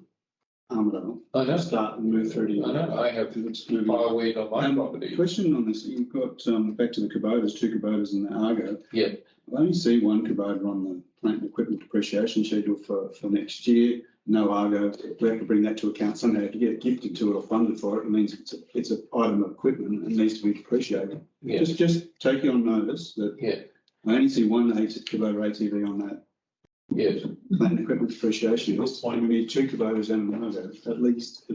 Armadale. I know. Start and move through to. I know. I have It's moving. fireweed on my property. Question on this: you've got back to the Kubotas, 2 Kubotas in the Argo. Yeah. I only see 1 Kubota on the plant and equipment depreciation schedule for next year. No Argo. We have to bring that to account somehow. If you get gifted to it or funded for it, it means it's an item of equipment and needs to be depreciated. Yeah. Just take you on notice that. Yeah. I only see 1 Kubota ATV on that. Yes. Plant and equipment depreciation list. We need 2 Kubotas and an Argo at least.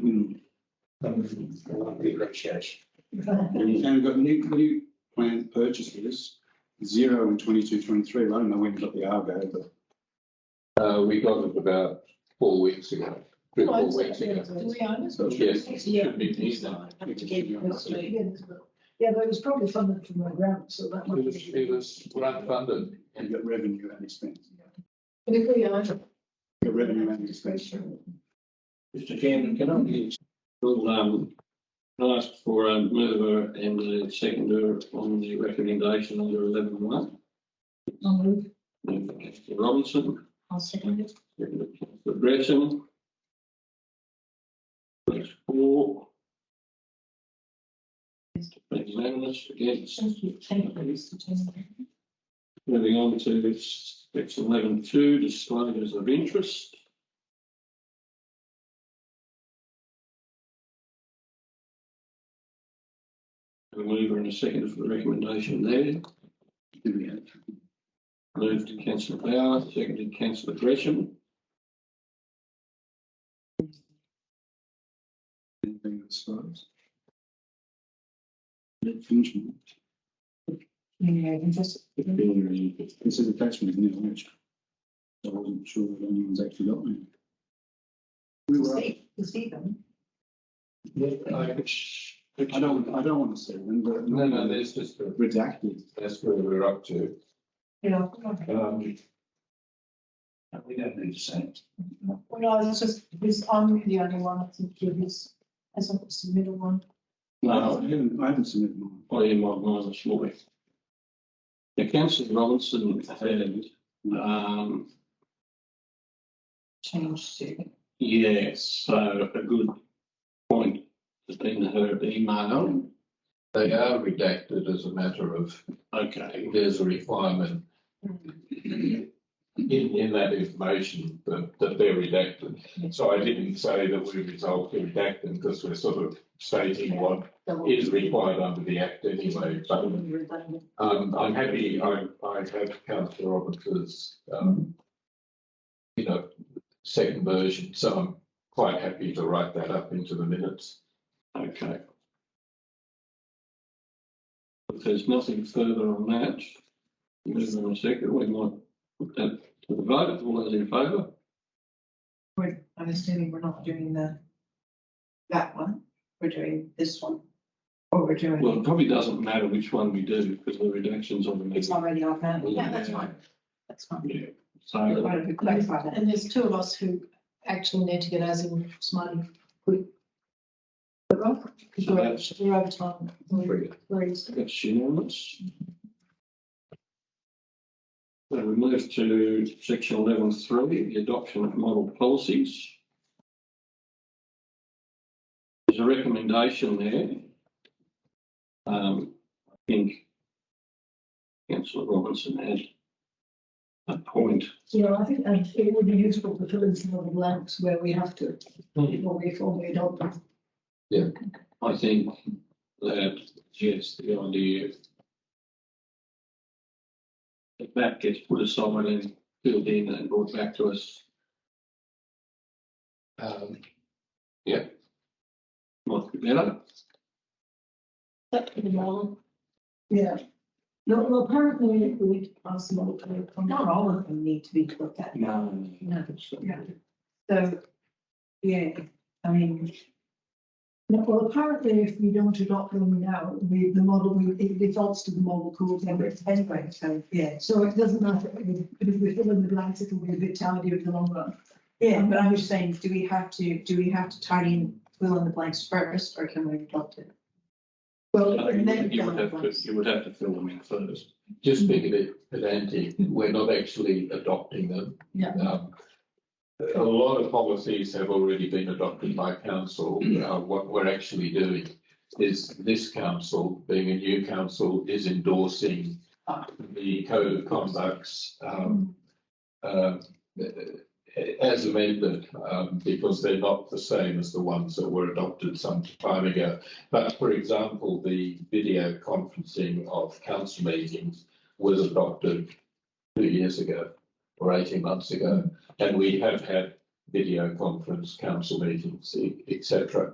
Depreciation. And we've got new plant purchases, 0 in 22-23. I don't know when you got the Argo, but. We got it about 4 weeks ago, 3 or 4 weeks ago. Do we own it? Yes, it should be easy. Yeah, but it was probably funded from the grant, so that might be. It was grant funded. And you got revenue and expense. But if we own it. You got revenue and expense. Mr Chairman, can I I'll ask for a mover and a seconder on the recommendation under 11.1. I'll move. Moved by Councillor Robinson, I'll second it. seconded by Councillor Gresham. That's 4. Unanimous against. Thank you, Mr. Chairman. Moving on to section 11.2, disclosures of interest. A mover and a seconder for the recommendation there. Moved to Councillor Bauer, seconded Councillor Gresham. Anything disclosed? Infringement. Yeah, interest. This is attachment, isn't it? Which I wasn't sure if anyone's actually got me. You see them. I don't want to say them, but. No, there's just Redacted. that's where we're up to. Yeah. we don't need to say it. Well, no, it's just, because I'm the only one, I think, here who's, hasn't submitted one. No, I haven't submitted mine. I am on mine this morning. The Councillor Robinson had, Changed to. yes, so a good point has been her email. They are redacted as a matter of, Okay, there's a requirement in that information that they're redacted. So I didn't say that we resolved to redact them because we're sort of stating what is required under the Act anyway. But I'm happy, I have Councillor Roberts' second version, so I'm quite happy to write that up into the minutes. okay. If there's nothing further on that, move on a second, we might put that to the vote. All those in favour? I'm assuming we're not doing that one, we're doing this one, or we're doing. Well, it probably doesn't matter which one we do because the redaction's on the It's meeting. already on that, Yeah, that's fine, that's fine. Yeah, Why so don't we clarify that? And there's 2 of us who actually need to get as in Smiley quick. So that's- We're over time. Three. that's unanimous. So we move to section 11.3, the adoption of model policies. There's a recommendation there I think Councillor Robinson had a point. I think it would be useful to fill in some of the blanks where we have to, before we adopt them. I think that, yes, the idea that gets put aside and filled in and brought back to us might be better. That's the model. Yeah. No, well, apparently we asked them all to. Not all of them need to be looked at. No. No. Yeah. So, yeah, I mean, No, well, apparently if we don't adopt them now, it defaults to the model code anyway. so, yeah. So it doesn't matter, but if we fill in the blanks, it'll be a bit tidier in the long run. Yeah, but I'm just saying, do we have to tidy and fill in the blanks first, or can we adopt it? Well, and then You fill would in have the to, blanks. you would have to fill them in first. Just being a bit pedantic, we're not actually adopting them. Yeah. A lot of policies have already been adopted by council. What we're actually doing is this council, being a new council, is endorsing the code of conducts as amended, because they're not the same as the ones that were adopted some time ago. But for example, the video conferencing of council meetings was adopted 2 years ago or 18 months ago, and we have had video conference council meetings, etc.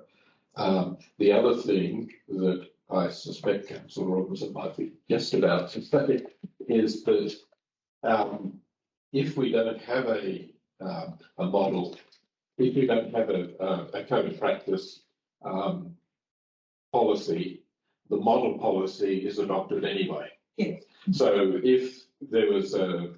The other thing that I suspect Councillor Robinson might be just about to say is that if we don't have a model, if we don't have a code of practice policy, the model policy is adopted anyway. Yes. So if there was a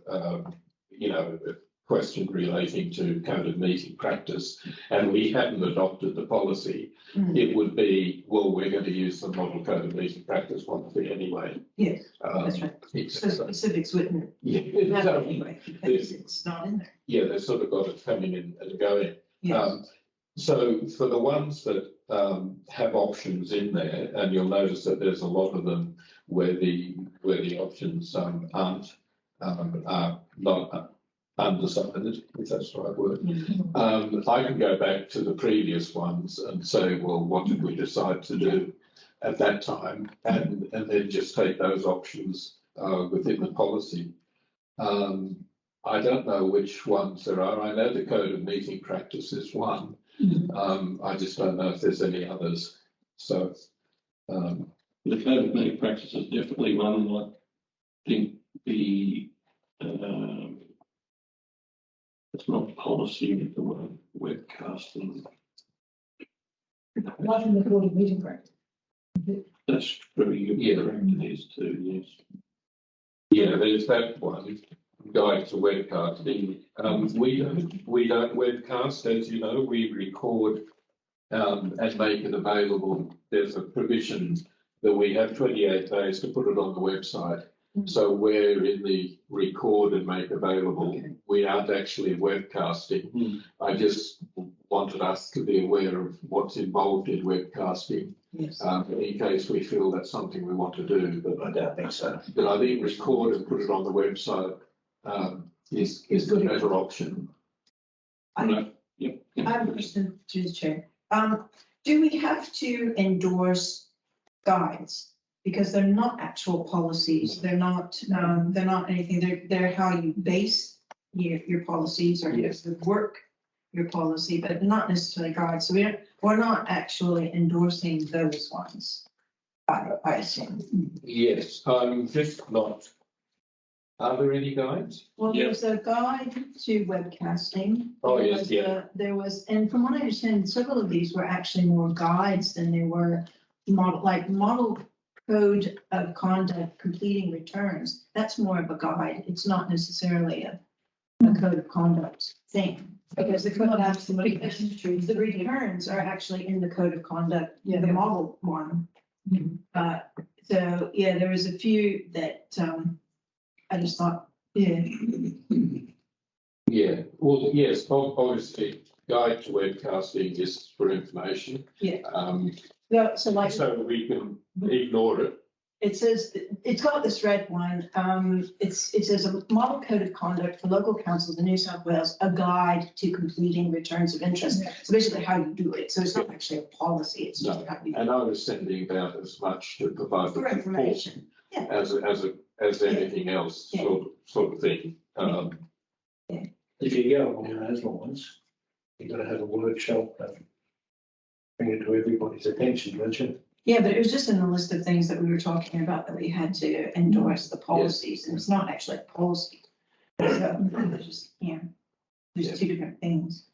question relating to code of meeting practice and we hadn't adopted the policy, it would be, well, we're going to use the model code of meeting practice policy anyway. Yes, that's right. So specifics wouldn't matter anyway, because it's not in there. Yeah, they've sort of got it coming in and going. Yes. So for the ones that have options in there, and you'll notice that there's a lot of them where the options aren't are not undecided, if that's the right word. I can go back to the previous ones and say, well, what did we decide to do at that time, and then just take those options within the policy. I don't know which ones there are. I know the code of meeting practice is one. I just don't know if there's any others. So The code of meeting practice is definitely one. I think the it's not policy, but the word webcasting. Right in the code of meeting practice. That's true. You're correct. It is too. Yes. yeah, there's that one. Guide to webcasting. We don't webcast, as you know. We record and make it available. There's a provision that we have 28 days to put it on the website. So we're in the record and make available. Okay. We aren't actually webcasting. I just wanted us to be aware of what's involved in webcasting, Yes. in case we feel that's something we want to do. But I don't think so. But I think record and put it on the website is the better option. I have a question to the chair. Do we have to endorse guides? Because they're not actual policies. They're not anything. They're how you base your policies or work your policy, but not necessarily guides. So we're not actually endorsing those ones, I assume. Yes, I'm just not. Are there any guides? Well, Yeah. there's a guide to webcasting. Oh, There yes, was yeah. There was, and from what I understand, several of these were actually more guides than they were model code of conduct, completing returns. That's more of a guide. It's not necessarily a code of conduct thing. Because the code absolutely, the returns are actually in the code of conduct, the model one. So, yeah, there was a few that, I just thought, yeah. Yeah, well, yes, obviously, guide to webcasting is for information. Yeah. Yeah, so like, So we can ignore it. it says, it's got this red one, it says a model code of conduct for local councils in New South Wales, a guide to completing returns of interest. So basically how you do it, so it's not actually a policy, it's just how you. And I was sending about as much to provide the For report information, yeah. as anything else, Yeah. sort of thing. If you go along those lines, you've got to have a workshop and bring it to everybody's attention, don't you? Yeah, but it was just in the list of things that we were talking about that we had to endorse the policies, and it's not actually a policy. So, it's just, yeah, there's two different things.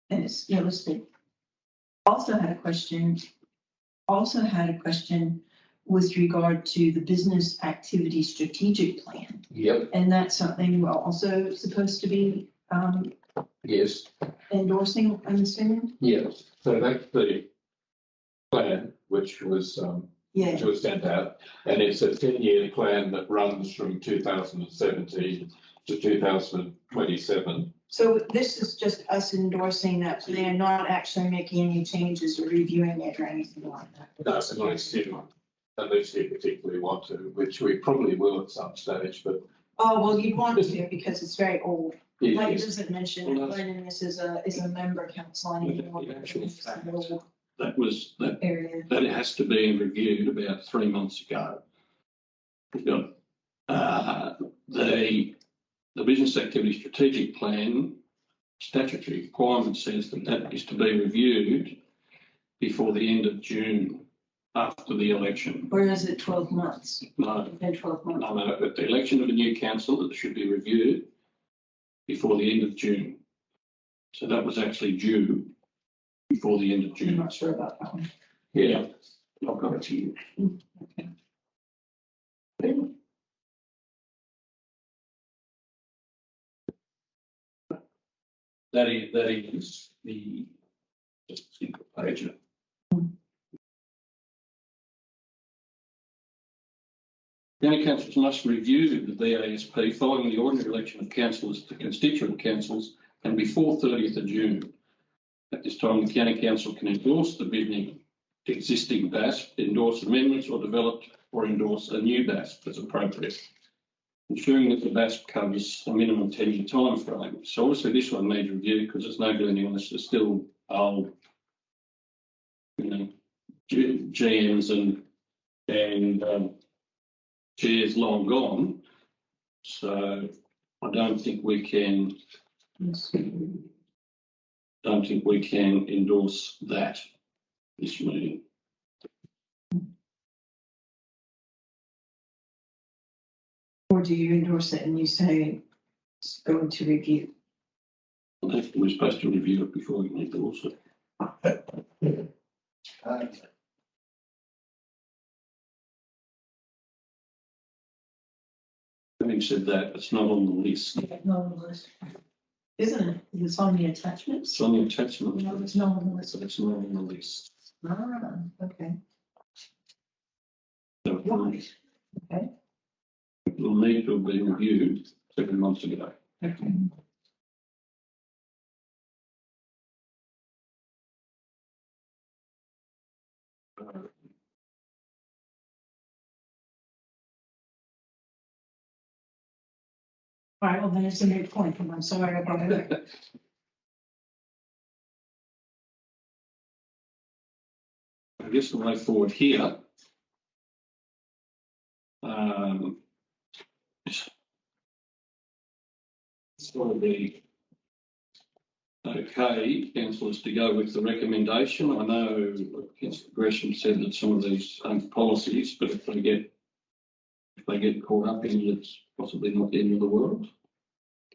And it's realistic. Also had a question with regard to the business activity strategic plan. Yep. And that's something we're also supposed to be Yes. endorsing, I'm assuming? Yes. So that's the plan which was Yeah. sent out, and it's a 10-year plan that runs from 2017 to 2027. So this is just us endorsing that plan, not actually making any changes or reviewing it or anything like that. That's unless you particularly want to, which we probably will at some stage, but Oh, well, you'd want to because it's very old. it Like it is. doesn't mention that planning this is a member council anymore. In actual It's a fact, little that area. that it has to be reviewed about 3 months ago. We've got the business activity strategic plan statutory requirement says that is to be reviewed before the end of June after the election. Or is it 12 months? No, Within 12 months. no, at the election of a new council, it should be reviewed before the end of June. So that was actually due before the end of I'm June. not sure about that one. Yeah, I've got it here. That is the just a single page. County councils must review the BASP following the ordinary election of councillors to constituent councils and before 30th of June. At this time, the county council can endorse the existing BASP, endorse amendments or develop or endorse a new BASP as appropriate, ensuring that the BASP covers a minimum 10-year time frame. So obviously this one needs review because it's no good unless it's still old, GMs and chairs long gone. So I don't think we can endorse that this meeting. Or do you endorse it and you say it's going to review? We're supposed to review it before we can endorse it. Having said that, it's not on the list. Isn't it? It's on the attachments? It's on the attachment. No, it's not on the list. But it's not on the list. Ah, okay. So it will- Right. Okay. it will need to have been reviewed 7 months ago. Okay. All right, well, then it's a moot point, and I'm sorry about it. I guess the way forward here it's got to be okay, councillors, to go with the recommendation. I know Councillor Gresham said that some of these aren't policies, but if they get caught up in it, it's possibly not the end of the world.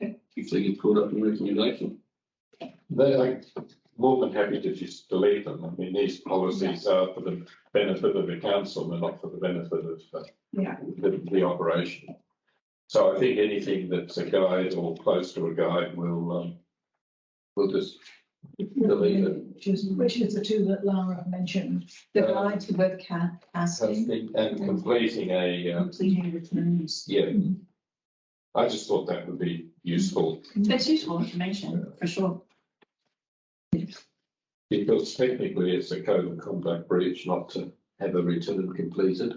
Okay. If they get caught up in recommendation. They're more than happy to just delete them. I mean, these policies are for the benefit of the council and not for the benefit of the operation. So I think anything that's a guide or close to a guide will just delete it. Which is the two that Lara mentioned. The guide to webcasting, And completing a, completing returns. yeah. I just thought that would be useful. It's useful information, for sure. Because technically it's a code of conduct breach not to have a return completed.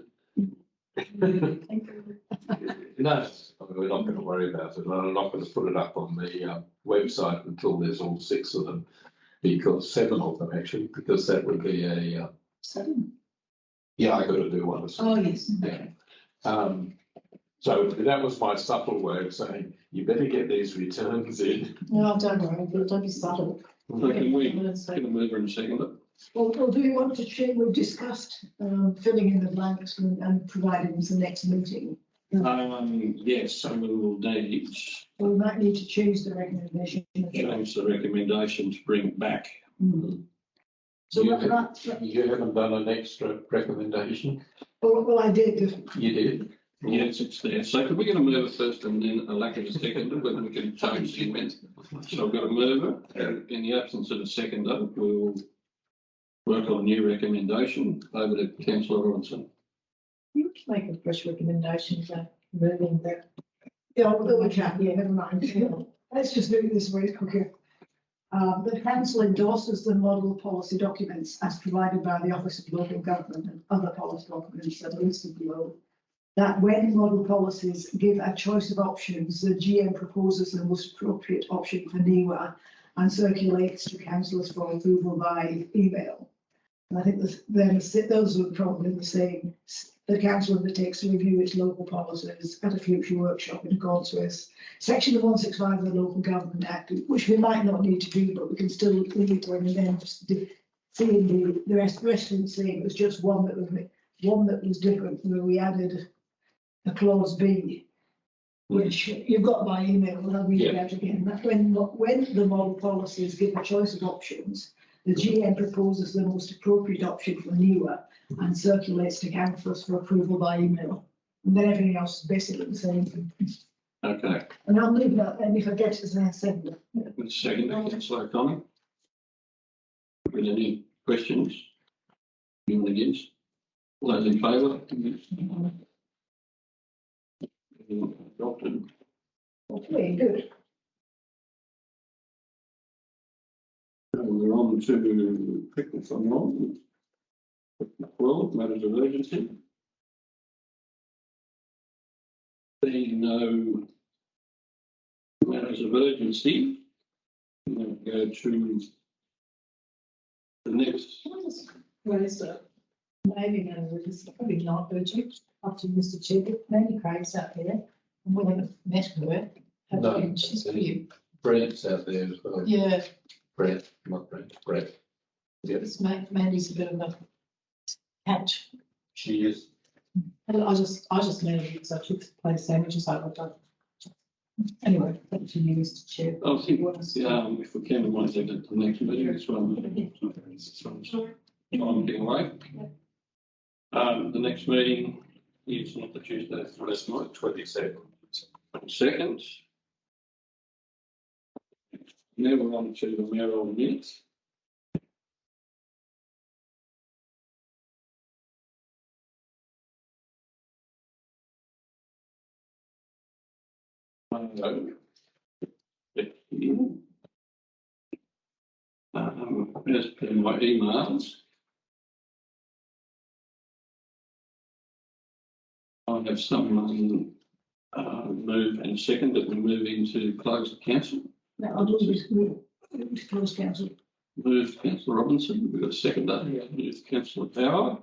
No, we're not going to worry about it. I'm not going to put it up on the website until there's all 6 of them, because 7 of them actually, because that would be a. 7. Yeah, I got to do one. Oh, yes. Yeah. So that was my subtle way of saying you better get these returns in. No, don't worry, don't be subtle. So can we, can a mover and second it? Well, do we want to change, we've discussed filling in the blanks and providing them for the next meeting. Yes, so we will need, We might need to change the recommendation. change the recommendation to bring it back. So You that, You haven't done an extra recommendation? well, I did. You did? Yes, it's there. So could we get a mover first and then a lack of a seconder, whether we can change the amendment? So I've got a mover, and in the absence of a seconder, we'll work on a new recommendation. Over to councillor Robinson. You can make a fresh recommendation for moving that. Yeah, we can, yeah, never mind. Let's just do it this way, it's quicker. The council endorses the model policy documents as provided by the Office of Local Government and other policy documents that are listed below. That when model policies give a choice of options, the GM proposes the most appropriate option for NEWA and circulates to councillors for approval by email. And I think those are probably the same. The council undertakes to review its local policies at a future workshop in accordance with Section 165 of the Local Government Act, which we might not need to do, but we can still leave it in and then just seeing the rest of the same. It was just one that was different, where we added a clause B, which you've got by email, and I'll read it out again. That when the model policies give a choice of options, the GM proposes the most appropriate option for NEWA and circulates to councillors for approval by email. And then everything else is basically the same. Okay, And I'll leave that, and if I get to the second. second, councillor O'Connor. With any questions? Anyone against? All those in favour? Adopted. Okay, good. We're on to, correct me if I'm wrong, 12, matters of urgency. Being no matters of urgency, we'll go to the next. Raise the maybe it's probably not urgent, up to Mr. Chair, maybe Craig's out there, and we haven't met her. Have No. we? She's pretty, Brent's out there as well. yeah, Brent, not Brent, Brett. Yep, it's Mandy's a bit of a catch. she is. And I just know it, so she play sandwiches like I've done. Anyway, back to you, Mr. Chair. I think, if we can, we might take it to the next meeting, this one. I'm getting away. The next meeting is not the Tuesday, it's the last night, 22nd. 22nd. Now we're on to the mayoral minutes. As per my emails, I have someone move and second that we move into closed council. Now, I'll move to close council. Moved councillor Robinson, we've got a seconder, moved councillor Power.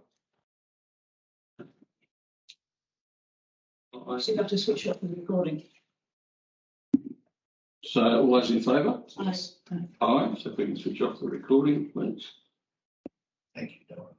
So you have to switch off the recording. So all those in favour? Aye. Aye, so if we can switch off the recording, please. Thank you, Dora.